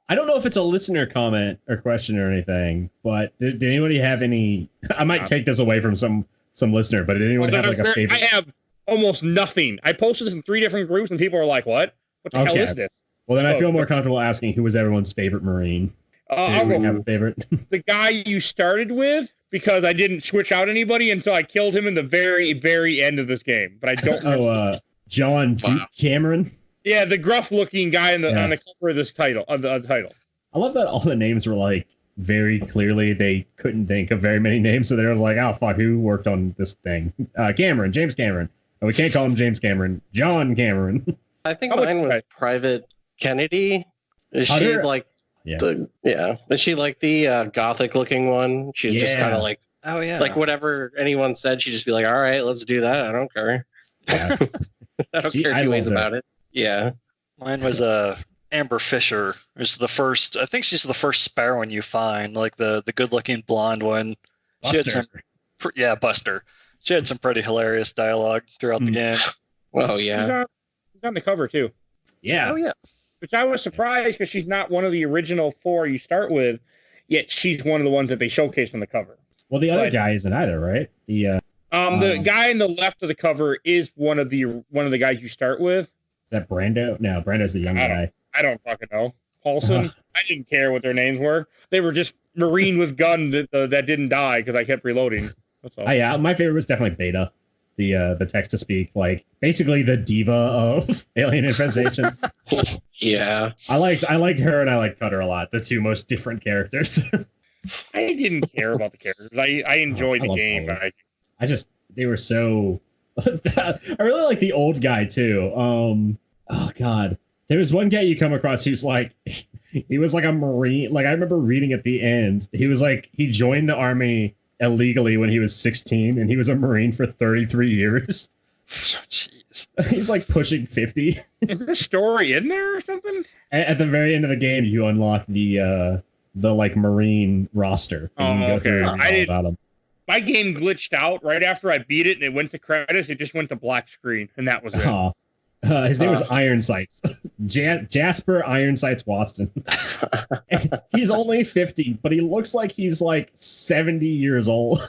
Speaker 3: I don't know if it's a listener comment or question or anything, but did anybody have any? I might take this away from some listener, but did anyone have like a favorite?
Speaker 1: I have almost nothing. I posted this in 3 different groups, and people are like, "What? What the hell is this?"
Speaker 3: Well, then I feel more comfortable asking who was everyone's favorite Marine. Did we have a favorite?
Speaker 1: The guy you started with, because I didn't switch out anybody until I killed him in the very, very end of this game. But I don't.
Speaker 3: John Duke Cameron.
Speaker 1: Yeah, the gruff-looking guy on the cover of this title. Of the title. I
Speaker 3: love that all the names were like very clearly they couldn't think of very many names, so they were like, "Oh fuck, who worked on this thing?" Cameron, James Cameron. Oh, we can't call him James Cameron. John Cameron.
Speaker 2: I think mine was Private Kennedy. Is she like Is she like the gothic looking one? She's just kind of like, oh yeah, like whatever anyone said, she'd just be like, all right, let's do that. I don't care. Yeah. I don't care two ways about it. Yeah.
Speaker 4: Mine was Amber Fisher. Is the first. I think she's the first Sparrowan you find, like the good looking blonde one.
Speaker 3: Buster.
Speaker 4: Buster. She had some pretty hilarious dialogue throughout the game.
Speaker 2: Oh yeah.
Speaker 1: She's on the cover too.
Speaker 3: Yeah.
Speaker 4: Oh yeah.
Speaker 1: Which I was surprised because she's not one of the original 4 you start with, yet she's one of the ones that they showcased on the cover.
Speaker 3: Well, the other guy isn't either, right? The
Speaker 1: guy on the left of the cover is one of the guys you start with.
Speaker 3: Is that Brando? No, Brando's the young guy.
Speaker 1: I don't fucking know. Paulson. I didn't care what their names were. They were just Marine with gun that didn't die because I kept reloading. That's all.
Speaker 3: Yeah, my favorite was definitely Beta. The text to speak, like basically the diva of Alien Infestation.
Speaker 2: Yeah,
Speaker 3: I liked her and I liked Cutter a lot. The 2 most different characters.
Speaker 1: I didn't care about the characters. I enjoyed the game, but
Speaker 3: they were so. I really like the old guy too. Oh god, there was one guy you come across who's like, he was like a Marine. Like I remember reading at the end, he was like he joined the army illegally when he was 16 and he was a Marine for 33 years.
Speaker 4: Jeez.
Speaker 3: He's like pushing 50.
Speaker 1: Is there a story in there or something?
Speaker 3: At the very end of the game, you unlock the like Marine roster. And you can go through and all about them.
Speaker 1: My game glitched out right after I beat it and it went to credits. It just went to black screen and that was it.
Speaker 3: His name was Iron Sights. Jasper Iron Sights Watson. He's only 50, but he looks like he's like 70 years old.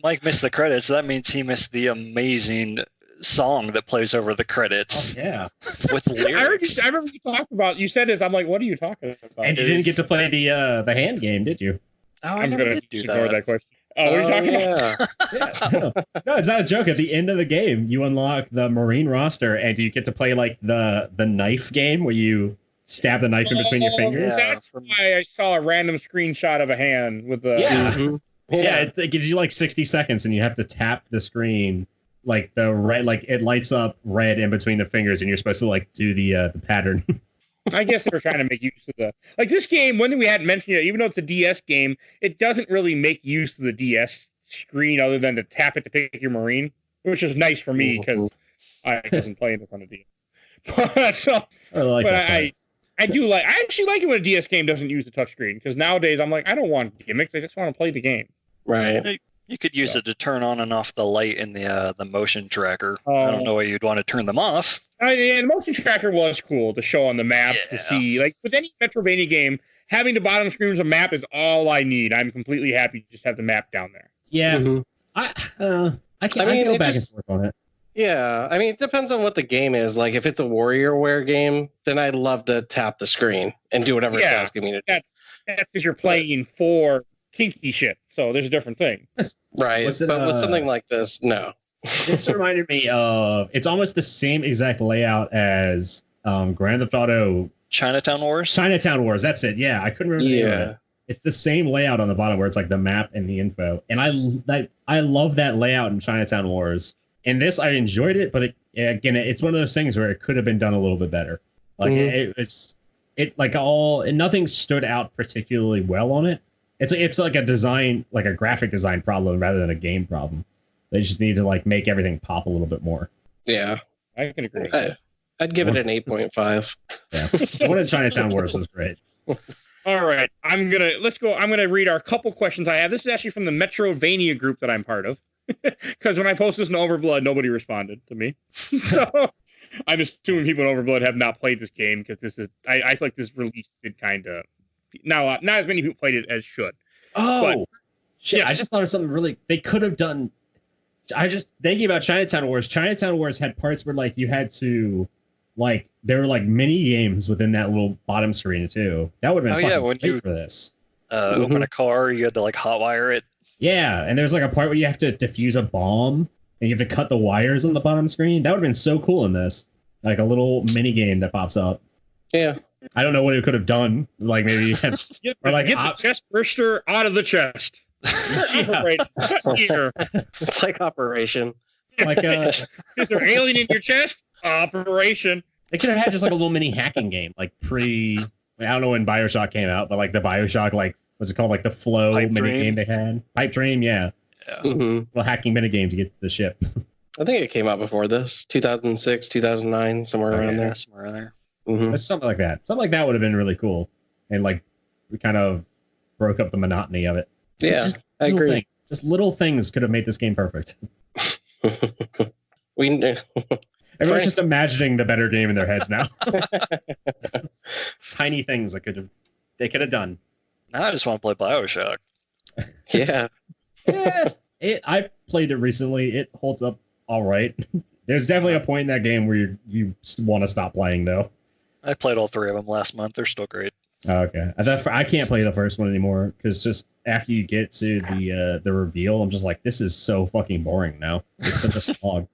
Speaker 4: Mike missed the credits. That means he missed the amazing song that plays over the credits.
Speaker 3: Oh, yeah.
Speaker 4: With lyrics.
Speaker 1: I remember you talked about, you said this. I'm like, what are you talking about?
Speaker 3: And you didn't get to play the hand game, did you?
Speaker 4: Oh,
Speaker 1: I'm going to ignore that question. Oh, what are you talking about?
Speaker 3: No, it's not a joke. At the end of the game, you unlock the Marine roster, and you get to play like the knife game where you stab the knife in between your fingers.
Speaker 1: That's why I saw a random screenshot of a hand with the.
Speaker 3: Yeah, it gives you like 60 seconds, and you have to tap the screen like the red, like it lights up red in between the fingers, and you're supposed to like do the pattern.
Speaker 1: I guess they were trying to make use of this game. One thing we hadn't mentioned yet, even though it's a DS game, it doesn't really make use of the DS screen other than to tap it to pick your Marine, which is nice for me because I wasn't playing this on a DS. I actually like it when a DS game doesn't use the touchscreen because nowadays I'm like, I don't want gimmicks. I just want to play the game.
Speaker 2: Right.
Speaker 4: You could use it to turn on and off the light in the motion tracker. I don't know why you'd want to turn them off.
Speaker 1: And the motion tracker was cool to show on the map to see. Like with any Metroidvania game, having the bottom screen as a map is all I need. I'm completely happy to just have the map down there.
Speaker 3: Yeah, I can go back and forth on it.
Speaker 2: Yeah, I mean, it depends on what the game is. Like, if it's a WarioWare game, then I'd love to tap the screen and do whatever it's asking me to do.
Speaker 1: That's because you're playing for kinky shit. So there's a different thing.
Speaker 2: Right. But with something like this, no.
Speaker 3: This reminded me of, it's almost the same exact layout as Grand Theft Auto
Speaker 4: Chinatown Wars.
Speaker 3: That's it. Yeah, I couldn't remember.
Speaker 2: Yeah.
Speaker 3: It's the same layout on the bottom where it's like the map and the info. And I love that layout in Chinatown Wars. In this, I enjoyed it, but it's one of those things where it could have been done a little bit better. Like nothing stood out particularly well on it. It's like a graphic design problem rather than a game problem. They just need to like make everything pop a little bit more.
Speaker 2: Yeah.
Speaker 1: I can agree with that.
Speaker 2: I'd give it an 8.5.
Speaker 3: Yeah, the one in Chinatown Wars was great.
Speaker 1: All right, let's go. I'm gonna read our couple questions I have. This is actually from the Metroidvania group that I'm part of, because when I posted this in Overblood, nobody responded to me. So I'm assuming people in Overblood have not played this game because I feel like this release did kind of not as many people played it as should.
Speaker 3: Oh, shit!
Speaker 1: yes.
Speaker 3: I just thought of something really they could have done. I just thinking about Chinatown Wars. Chinatown Wars had parts where like you had to. Like there were like mini games within that little bottom screen too. That would have been
Speaker 4: when
Speaker 3: great
Speaker 4: you
Speaker 3: for this.
Speaker 4: Open a car, you had to like hotwire it.
Speaker 3: Yeah, and there's like a part where you have to defuse a bomb and you have to cut the wires on the bottom screen. That would have been so cool in this. Like a little mini game that pops up.
Speaker 2: Yeah.
Speaker 3: I don't know what it could have done. Like maybe
Speaker 1: get the chest burster out of the chest.
Speaker 3: Yeah.
Speaker 1: Right here.
Speaker 2: It's like Operation.
Speaker 3: Like
Speaker 1: is there an alien in your chest? Operation.
Speaker 3: They could have had just like a little mini hacking game, like I don't know when BioShock came out, but like the BioShock, like what's it called, like the Flow mini game they had, Pipe Dream, yeah.
Speaker 2: Mm-hmm.
Speaker 3: Well, hacking mini game to get to the ship.
Speaker 2: I think it came out before this, 2006, 2009, somewhere around there.
Speaker 4: Somewhere around there.
Speaker 2: Mm-hmm.
Speaker 3: Something like that. Something like that would have been really cool, and like we kind of broke up the monotony of it.
Speaker 2: Yeah,
Speaker 3: just
Speaker 2: I agree.
Speaker 3: Just little things could have made this game perfect. Everyone's just imagining the better game in their heads now. Tiny things they could have done.
Speaker 4: Now I just want to play BioShock.
Speaker 2: Yeah.
Speaker 3: I played it recently. It holds up all right. There's definitely a point in that game where you want to stop playing, though.
Speaker 4: I played all 3 of them last month. They're still great.
Speaker 3: Okay. I can't play the first one anymore because just after you get to the reveal, I'm just like, this is so fucking boring now. It's such a slog.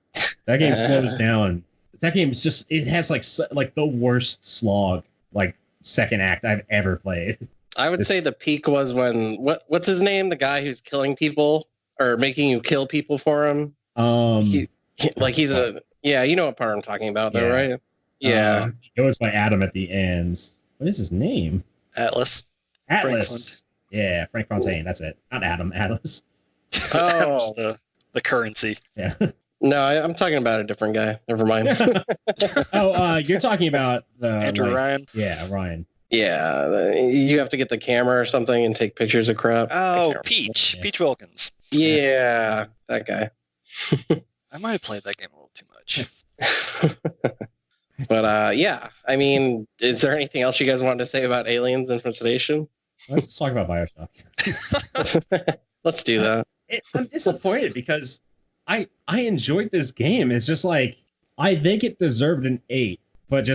Speaker 3: That game slows down. That game is just, it has like the worst slog, like second act I've ever played.
Speaker 2: I would say the peak was when, what's his name? The guy who's killing people or making you kill people for him. He's you know what part I'm talking about though, right? Yeah.
Speaker 3: It was by Adam at the end. What is his name?
Speaker 4: Atlas.
Speaker 3: Yeah, Frank Fontaine. That's it. Not Adam. Atlas.
Speaker 2: Oh,
Speaker 4: the currency.
Speaker 3: Yeah.
Speaker 2: No, I'm talking about a different guy. Never mind.
Speaker 3: You're talking about
Speaker 4: Andrew Ryan.
Speaker 3: Yeah, Ryan.
Speaker 2: Yeah, you have to get the camera or something and take pictures of crap.
Speaker 4: Oh, Peach. Yeah. Peach Wilkins.
Speaker 2: Yeah, that guy.
Speaker 4: I might have played that game a little too much.
Speaker 2: But I mean, is there anything else you guys wanted to say about Aliens Infestation?
Speaker 3: Let's talk about BioShock.
Speaker 2: Let's do that.
Speaker 3: I'm disappointed because I enjoyed this game. It's just like I think it deserved an 8, but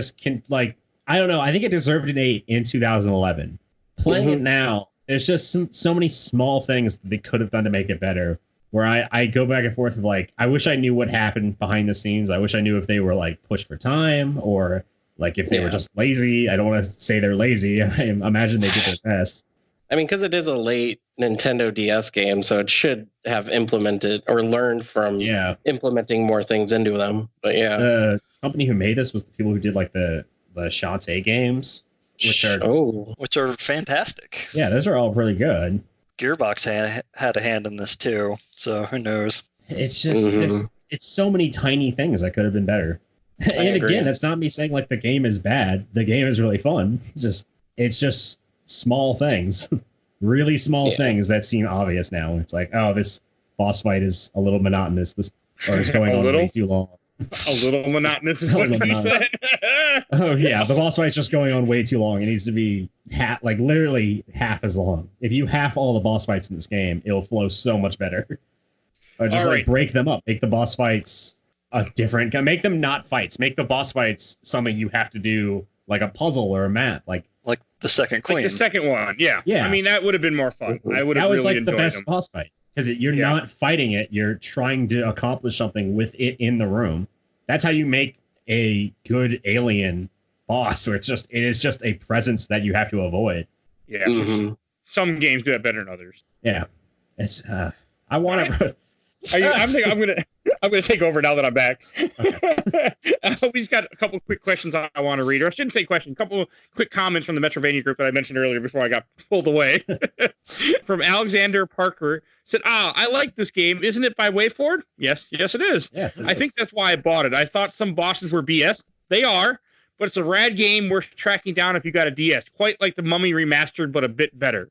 Speaker 3: I don't know. I think it deserved an 8 in 2011. Playing it now, there's just so many small things that they could have done to make it better. Where I go back and forth with like, I wish I knew what happened behind the scenes. I wish I knew if they were like pushed for time or like if they were just lazy. I don't want to say they're lazy. I imagine they did their best.
Speaker 2: I mean, because it is a late Nintendo DS game, so it should have implemented or learned from implementing more things into them. But yeah,
Speaker 3: the company who made this was the people who did like the Shantae games, which are
Speaker 4: fantastic.
Speaker 3: Yeah, those are all really good.
Speaker 4: Gearbox had a hand in this too, so who knows?
Speaker 3: It's just it's so many tiny things that could have been better. And again, that's not me saying like the game is bad. The game is really fun. It's just small things, really small things that seem obvious now. It's like, oh, this boss fight is a little monotonous. Or it's going on way too long.
Speaker 1: A little monotonous is what you said.
Speaker 3: Oh yeah, the boss fight's just going on way too long. It needs to be literally half as long. If you half all the boss fights in this game, it'll flow so much better. Or just break them up. Make the boss fights make them not fights. Make the boss fights something you have to do like a puzzle or a map. Like
Speaker 4: the second queen.
Speaker 1: Like the second one, yeah. I mean, that would have been more fun. I would have
Speaker 3: That was
Speaker 1: really
Speaker 3: like the best boss fight. Because you're not fighting it, you're trying to accomplish something with it in the room. That's how you make a good alien boss, where it is just a presence that you have to avoid.
Speaker 1: Yeah, some games do that better than others.
Speaker 3: Yeah, it's I want to.
Speaker 1: I'm gonna take over now that I'm back. Okay. We've got a couple quick questions I want to read, or I shouldn't say questions. A couple quick comments from the Metroidvania group that I mentioned earlier before I got pulled away. From Alexander Parker said, I like this game. Isn't it by WayForward? Yes, it is.
Speaker 3: Yes,
Speaker 1: I think that's why I bought it. I thought some bosses were BS. They are, but it's a rad game worth tracking down if you got a DS. Quite like the Mummy Remastered, but a bit better.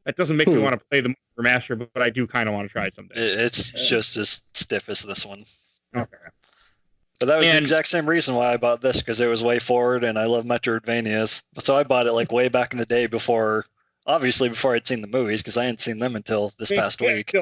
Speaker 1: That doesn't make me want to play the remaster, but I do kind of want to try it someday.
Speaker 4: It's just as stiff as this one.
Speaker 1: Okay.
Speaker 4: But that was the exact same reason why I bought this, because it was WayForward, and I love Metroidvanias. So I bought it like way back in the day before I'd seen the movies, because I hadn't seen them until this past week.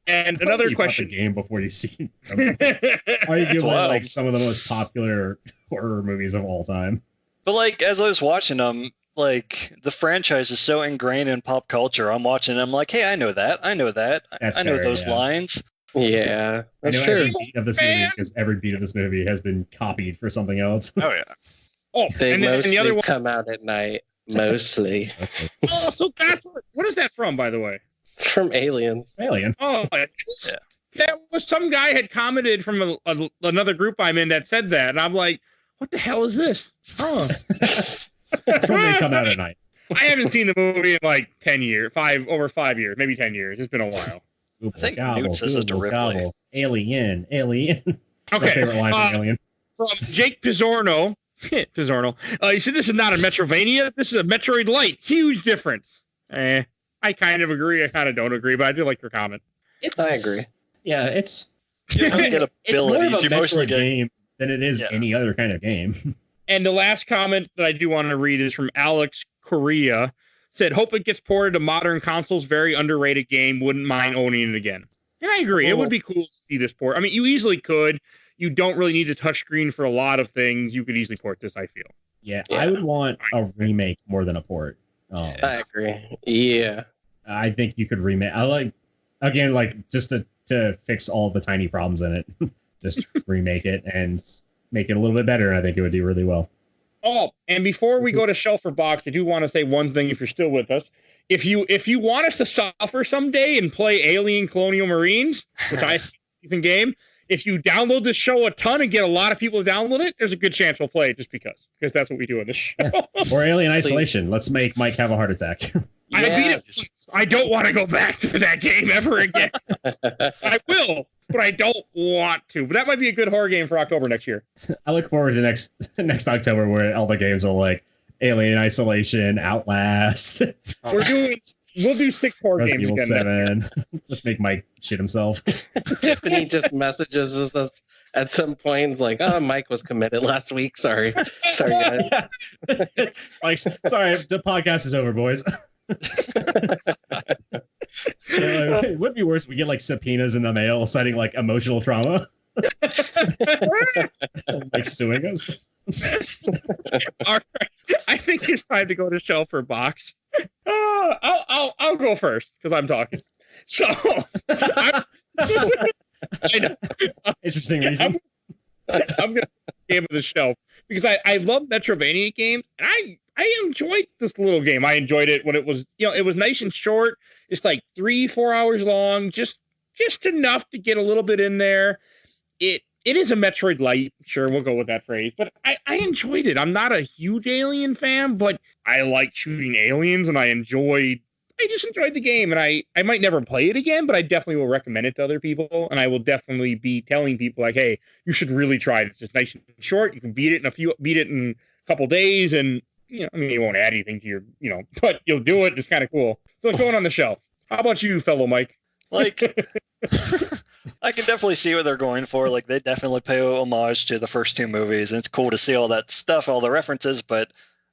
Speaker 1: And another question.
Speaker 3: The game before you see arguably like some of the most popular horror movies of all time.
Speaker 4: But like as I was watching them, like the franchise is so ingrained in pop culture. I'm watching them like, hey, I know that. I know those lines.
Speaker 2: Yeah, that's true.
Speaker 3: Every beat of this movie, because every beat of this movie has been copied for something else.
Speaker 4: Oh yeah.
Speaker 1: Oh,
Speaker 2: they mostly
Speaker 1: the other
Speaker 2: come out at night. Mostly.
Speaker 1: Oh, so that's what is that from, by the way?
Speaker 2: It's from Alien.
Speaker 1: Oh, yeah. That was some guy had commented from another group I'm in that said that, and I'm like, what the hell is this? Oh.
Speaker 3: It's from They Come Out at Night.
Speaker 1: I haven't seen the movie in like 10 years, over 5 years, maybe 10 years. It's been a while.
Speaker 4: I think Newt says it to Ripley.
Speaker 3: Alien.
Speaker 1: Okay.
Speaker 3: My favorite line from Alien.
Speaker 1: From Jake Pizzorno. He said this is not a Metrovania. This is a Metroid Light. Huge difference. I kind of agree. I kind of don't agree, but I do like your comment.
Speaker 2: I agree.
Speaker 3: Yeah, it's
Speaker 4: you don't get abilities.
Speaker 3: You mostly get game than it is any other kind of game.
Speaker 1: And the last comment that I do want to read is from Alex Correa. Said, hope it gets ported to modern consoles. Very underrated game. Wouldn't mind owning it again. And I agree. Cool. It would be cool to see this port. I mean, you easily could. You don't really need a touchscreen for a lot of things. You could easily port this, I feel.
Speaker 3: Yeah, I would want a remake more than a port.
Speaker 2: I agree. Yeah.
Speaker 3: I think you could remake. I like just to fix all the tiny problems in it. Just remake it and make it a little bit better. I think it would do really well.
Speaker 1: Oh, and before we go to Shelf or Box, I do want to say one thing if you're still with us. If you want us to suffer someday and play Alien Colonial Marines, which I think is a game, if you download the show a ton and get a lot of people to download it, there's a good chance we'll play it just because that's what we do in this show.
Speaker 3: Or Alien Isolation. Let's make Mike have a heart attack.
Speaker 1: I beat it. I don't want to go back to that game ever again. I will, but I don't want to. But that might be a good horror game for October next year.
Speaker 3: I look forward to next October where all the games are like Alien Isolation, Outlast.
Speaker 1: We'll do 6 horror
Speaker 3: Resident
Speaker 1: games
Speaker 3: Evil
Speaker 1: again.
Speaker 3: 7. Just make Mike shit himself.
Speaker 2: Tiffany just messages us at some point like, oh, Mike was committed last week. Sorry guys.
Speaker 3: Like, sorry, the podcast is over, boys. It would be worse if we get like subpoenas in the mail citing like emotional trauma. Like suing us.
Speaker 1: All right. I think it's time to go to Shelf or Box. I'll go first because I'm talking. So I know.
Speaker 3: Interesting reason.
Speaker 1: I'm gonna game of the shelf because I love Metrovania games and I enjoyed this little game. I enjoyed it when it was it was nice and short. It's like 3-4 hours long, just enough to get a little bit in there. It is a Metroid Light, sure, we'll go with that phrase, but I enjoyed it. I'm not a huge Alien fan, but I like shooting aliens, and I just enjoyed the game, and I might never play it again, but I definitely will recommend it to other people, and I will definitely be telling people, like, hey, you should really try it. It's just nice and short. You can beat it in a couple days, and, you won't add anything to your, but you'll do it. It's kind of cool. So it's going on the shelf. How about you, fellow Mike?
Speaker 4: Like... I can definitely see what they're going for. Like, they definitely pay homage to the first 2 movies, and it's cool to see all that stuff, all the references, but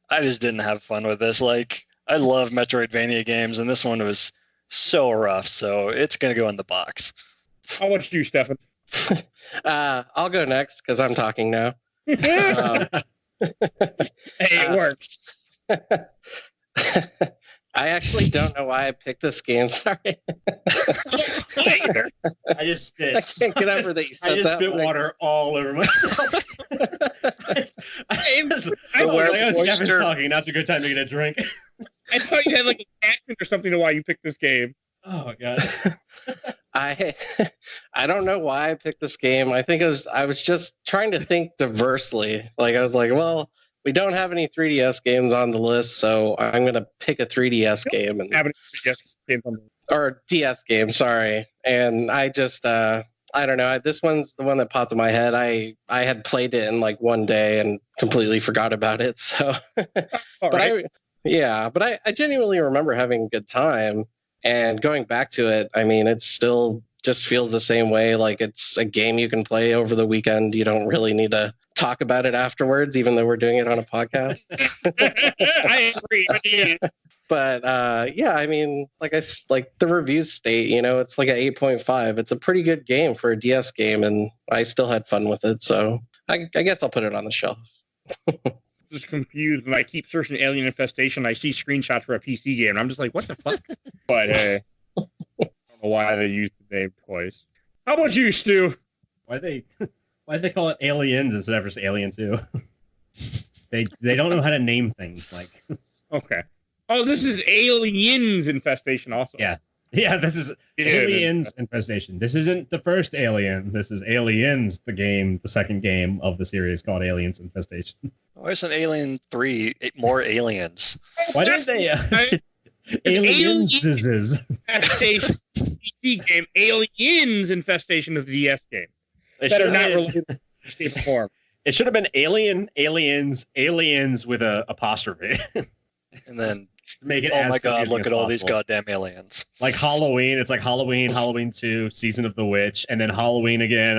Speaker 4: I just didn't have fun with this. Like, I love Metroidvania games, and this one was so rough, so it's going to go in the box.
Speaker 1: How about you, Stefan?
Speaker 2: I'll go next, because I'm talking now.
Speaker 1: Hey, it works.
Speaker 2: I actually don't know why I picked this game. Sorry.
Speaker 3: I just spit.
Speaker 2: I can't get over that you said that.
Speaker 3: I just spit water all over myself. I was talking. Now's a good time to get a drink.
Speaker 1: I thought you had like a passion or something to why you picked this game.
Speaker 3: Oh, God.
Speaker 2: I I don't know why I picked this game. I think I was just trying to think diversely. Like I was like, well, we don't have any 3DS games on the list, so I'm gonna pick a 3DS game and
Speaker 1: Have any 3DS games on the-
Speaker 2: or DS game, sorry. And I just I don't know. This one's the one that popped in my head. I had played it in like one day and completely forgot about it. So, but
Speaker 1: right.
Speaker 2: I genuinely remember having a good time and going back to it. I mean, it still just feels the same way. Like it's a game you can play over the weekend. You don't really need to talk about it afterwards, even though we're doing it on a podcast.
Speaker 1: I agree. But yeah.
Speaker 2: But yeah, I mean, like the reviews state, you know, it's like an 8.5. It's a pretty good game for a DS game, and I still had fun with it. So I guess I'll put it on the shelf.
Speaker 1: Just confused when I keep searching Alien Infestation. I see screenshots for a PC game. And I'm just like, what the fuck? But I don't know why they used the name twice. How about you, Stu?
Speaker 3: Why they call it Aliens instead of just Alien 2? They don't know how to name things. Like,
Speaker 1: okay. Oh, this is Aliens Infestation also.
Speaker 3: Yeah, this is Aliens Infestation. This isn't the first Alien. This is Aliens, the second game of the series called Aliens Infestation.
Speaker 4: Why isn't Alien 3 more aliens?
Speaker 3: Why don't they... Aliens
Speaker 1: Infestation PC game. Aliens Infestation of the DS game. That are not related to shape or form.
Speaker 3: It should have been Aliens with a apostrophe.
Speaker 4: And then
Speaker 3: make it.
Speaker 4: Oh my god! Look at all these goddamn aliens.
Speaker 3: Like Halloween, it's like Halloween 2, Season of the Witch, and then Halloween again.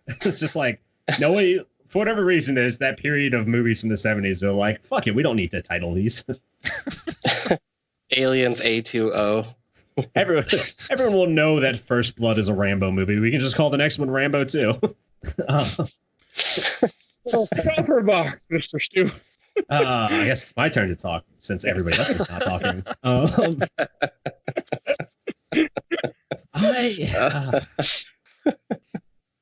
Speaker 3: It's just like no way. For whatever reason, there's that period of movies from the 70s where like, fuck it, we don't need to title these.
Speaker 2: Aliens A20.
Speaker 3: Everyone will know that First Blood is a Rambo movie. We can just call the next one Rambo 2.
Speaker 1: Cover box, Mr. Stu.
Speaker 3: I guess it's my turn to talk since everybody else is not talking.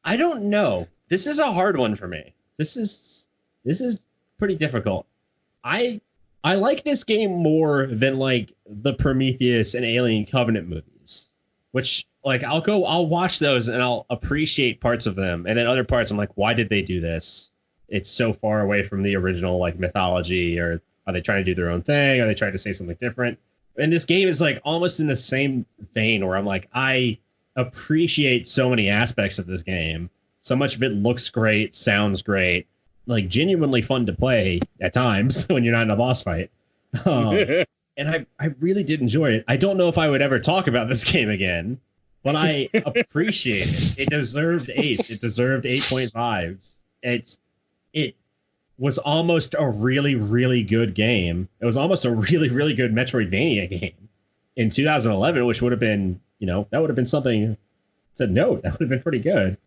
Speaker 3: I don't know. This is a hard one for me. This is pretty difficult. I like this game more than like the Prometheus and Alien Covenant movies, which like I'll watch those and I'll appreciate parts of them, and then other parts I'm like, why did they do this? It's so far away from the original like mythology, or are they trying to do their own thing? Are they trying to say something different? And this game is like almost in the same vein where I'm like, I appreciate so many aspects of this game. So much of it looks great, sounds great, like genuinely fun to play at times when you're not in a boss fight. And I really did enjoy it. I don't know if I would ever talk about this game again, but I appreciate it. It deserved 8s. It deserved 8.5s. It was almost a really, really good game. It was almost a really, really good Metroidvania game in 2011, which would have been, that would have been something to note. That would have been pretty good.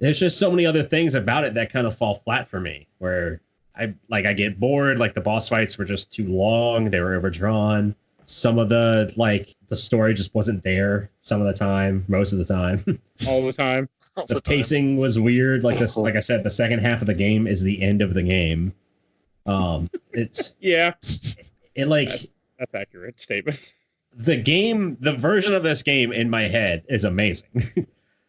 Speaker 3: There's just so many other things about it that kind of fall flat for me, where I get bored. Like the boss fights were just too long. They were overdrawn. Some of the story just wasn't there some of the time, most of the time.
Speaker 1: All the time.
Speaker 3: The pacing was weird. Like this, like I said, the second half of the game is the end of the game. It's
Speaker 1: that's accurate statement.
Speaker 3: The version of this game in my head is amazing.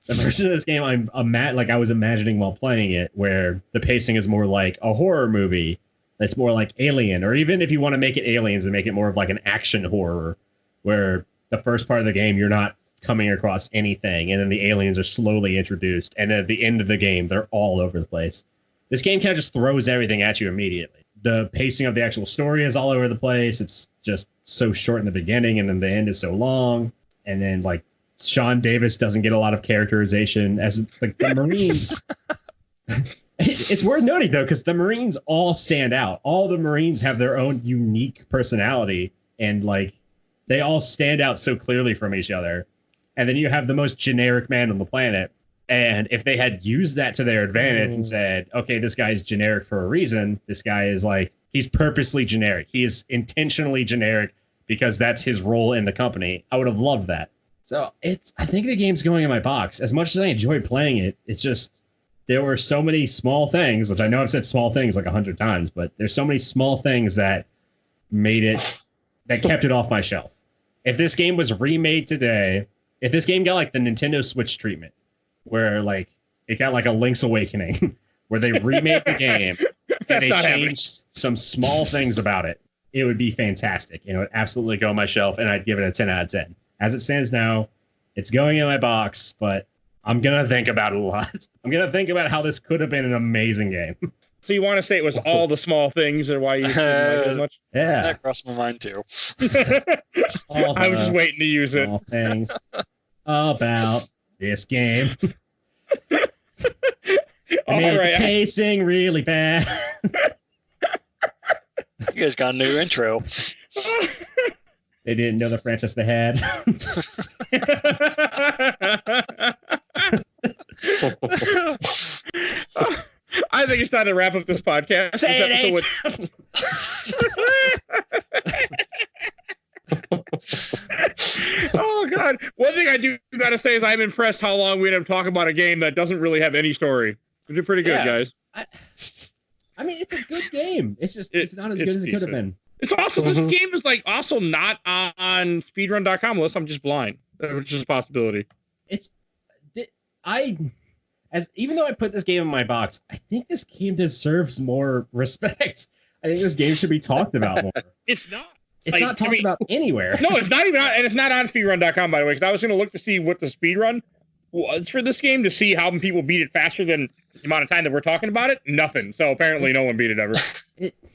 Speaker 3: The version of this game I was imagining while playing it, where the pacing is more like a horror movie. It's more like Alien, or even if you want to make it Aliens and make it more of like an action horror, where the first part of the game you're not coming across anything, and then the aliens are slowly introduced, and at the end of the game they're all over the place. This game kind of just throws everything at you immediately. The pacing of the actual story is all over the place. It's just so short in the beginning, and then the end is so long, and then like Sean Davis doesn't get a lot of characterization as like the Marines. It's worth noting though, because the Marines all stand out. All the Marines have their own unique personality, and like they all stand out so clearly from each other. And then you have the most generic man on the planet. And if they had used that to their advantage and said, okay, this guy's generic for a reason. This guy is like, he's purposely generic. He is intentionally generic because that's his role in the company. I would have loved that. So I think the game's going in my box. As much as I enjoyed playing it, it's just, there were so many small things, which I know I've said small things like 100 times, but there's so many small things that kept it off my shelf. If this game was remade today if this game got like the Nintendo Switch treatment, where like it got like a Link's Awakening, where they remade the game and they changed some small things about it, it would be fantastic. It would absolutely go on my shelf, and I'd give it a 10 out of 10. As it stands now, it's going in my box, but I'm gonna think about it a lot. I'm gonna think about how this could have been an amazing game.
Speaker 1: So you want to say it was all the small things, or why you didn't like it as much?
Speaker 3: Yeah,
Speaker 4: That crossed my mind too.
Speaker 1: I was just waiting to use it.
Speaker 3: All things about this game. They made the pacing really bad.
Speaker 4: You guys got a new intro.
Speaker 3: They didn't know the franchise they had.
Speaker 1: I think it's time to wrap up this podcast.
Speaker 3: Say it,
Speaker 1: Oh God! One thing I do gotta say is I'm impressed how long we end up talking about a game that doesn't really have any story. We did pretty good, guys.
Speaker 3: I mean, it's a good game. It's just it's not as good as it could have been.
Speaker 1: It's also this game is like also not on speedrun.com unless I'm just blind, which is a possibility.
Speaker 3: Even though I put this game in my box, I think this game deserves more respect. I think this game should be talked about more.
Speaker 1: It's not.
Speaker 3: It's not talked about anywhere.
Speaker 1: No, it's not even on, and it's not on speedrun.com, by the way, because I was going to look to see what the speedrun was for this game to see how people beat it faster than the amount of time that we're talking about it. Nothing. So apparently no one beat it ever.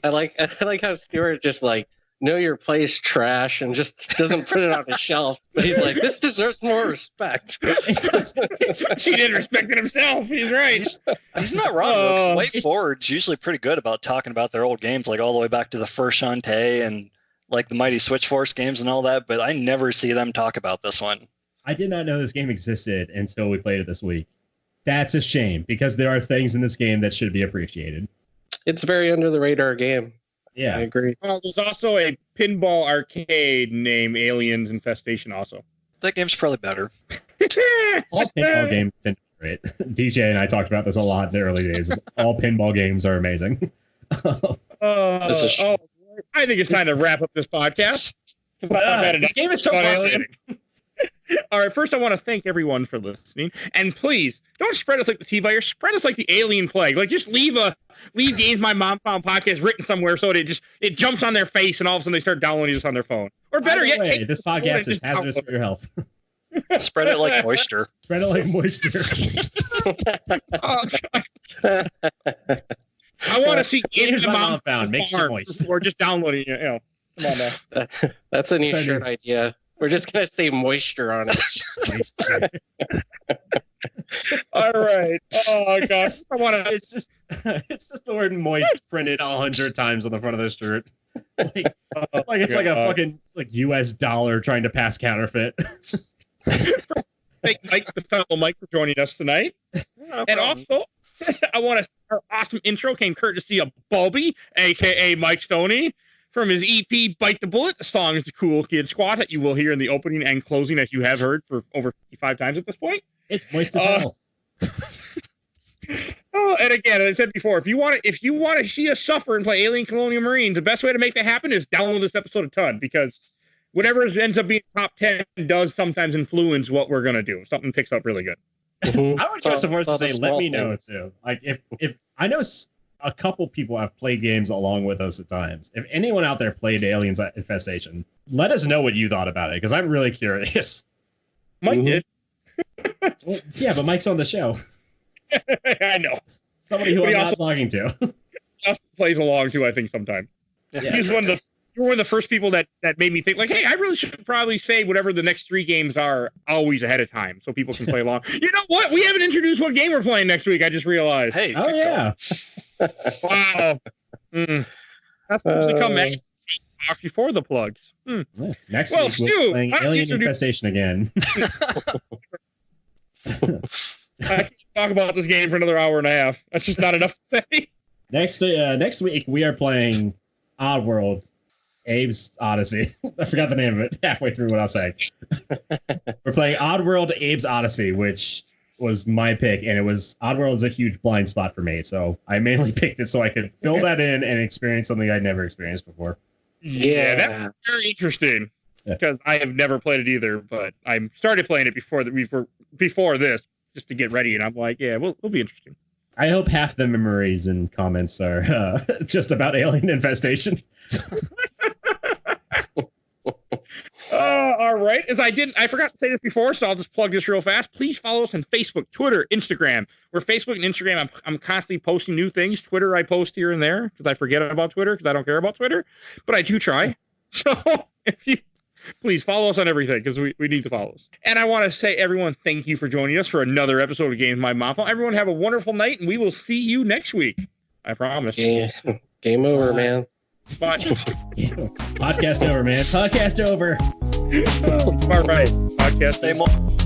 Speaker 2: I like how Stuart just like know your place trash and just doesn't put it on the shelf. But he's like, this deserves more respect.
Speaker 1: He didn't respect it himself. He's right.
Speaker 4: He's not wrong. Though, Way Forward's usually pretty good about talking about their old games, like all the way back to the first Shantae and like the Mighty Switch Force games and all that. But I never see them talk about this one.
Speaker 3: I did not know this game existed until we played it this week. That's a shame because there are things in this game that should be appreciated.
Speaker 2: It's a very under the radar game.
Speaker 3: Yeah,
Speaker 2: I agree.
Speaker 1: There's also a pinball arcade named Aliens Infestation also.
Speaker 4: That game's probably better.
Speaker 3: All pinball games tend to be great. DJ and I talked about this a lot in the early days. All pinball games are amazing.
Speaker 1: I think it's time to wrap up this podcast.
Speaker 3: This game is so frustrating.
Speaker 1: All right, first I want to thank everyone for listening, and please don't spread us like the T-virus. Spread us like the alien plague. Like just leave Games My Mom Found podcast written somewhere so it jumps on their face, and all of a sudden they start downloading this on their phone. Or better yet,
Speaker 3: this podcast is hazardous for your health.
Speaker 4: Spread it like moisture.
Speaker 3: Spread it like moisture.
Speaker 1: I want to see
Speaker 3: Games My Mom Found. Makes it moist.
Speaker 1: Or just downloading it. Come on now.
Speaker 2: That's a new shirt idea. We're just gonna say moisture on it.
Speaker 1: All right. Oh gosh, I want to.
Speaker 3: It's just the word "moist" printed 100 times on the front of this shirt. Like it's like a fucking U.S. dollar trying to pass counterfeit.
Speaker 1: Thank Mike, the fellow Mike, for joining us tonight. And also, I want to. Our awesome intro came courtesy of Bulby, aka Mike Stoney. From his EP, Bite the Bullet. The song is the Cool Kid Squad that you will hear in the opening and closing, as you have heard for over 55 times at this point.
Speaker 3: It's moist as hell.
Speaker 1: And again, as I said before, if you want to see us suffer and play Alien Colonial Marines, the best way to make that happen is download this episode a ton, because whatever ends up being top 10 does sometimes influence what we're going to do. Something picks up really good.
Speaker 3: I would go so far as to say, let me know too. Like if I know a couple people have played games along with us at times. If anyone out there played Aliens Infestation, let us know what you thought about it, because I'm really curious.
Speaker 1: Mike did.
Speaker 3: Well, yeah, but Mike's on the show.
Speaker 1: I know.
Speaker 3: Somebody who I'm not talking to.
Speaker 1: He also plays along too, I think, sometimes. Yeah. You're one of the first people that made me think, like, hey, I really should probably say whatever the next 3 games are always ahead of time so people can play along. You know what? We haven't introduced what game we're playing next week. I just realized.
Speaker 4: Hey.
Speaker 3: Oh, yeah.
Speaker 1: Wow. That's supposed to come next before the plugs.
Speaker 3: Next week, we're playing Alien Infestation again.
Speaker 1: I can talk about this game for another hour and a half. That's just not enough to say.
Speaker 3: Next week, we are playing Oddworld, Abe's Odyssey. I forgot the name of it halfway through what I was saying. We're playing Oddworld, Abe's Odyssey, which was my pick, and Oddworld is a huge blind spot for me, so I mainly picked it so I could fill that in and experience something I'd never experienced before.
Speaker 1: Yeah, that's very interesting. because I have never played it either. But I started playing it before this, just to get ready, and I'm like, yeah, we'll be interesting.
Speaker 3: I hope half the memories and comments are just about alien infestation.
Speaker 1: All right. I forgot to say this before, so I'll just plug this real fast. Please follow us on Facebook, Twitter, Instagram. We're Facebook and Instagram. I'm constantly posting new things. Twitter, I post here and there because I forget about Twitter because I don't care about Twitter, but I do try. So if you please follow us on everything because we need to follow us. And I want to say, everyone, thank you for joining us for another episode of Games My Mouth. Everyone have a wonderful night, and we will see you next week. I promise.
Speaker 2: Game over, man.
Speaker 1: Bye.
Speaker 3: Podcast over, man. Podcast over.
Speaker 1: All right. Podcast.
Speaker 4: Stay more.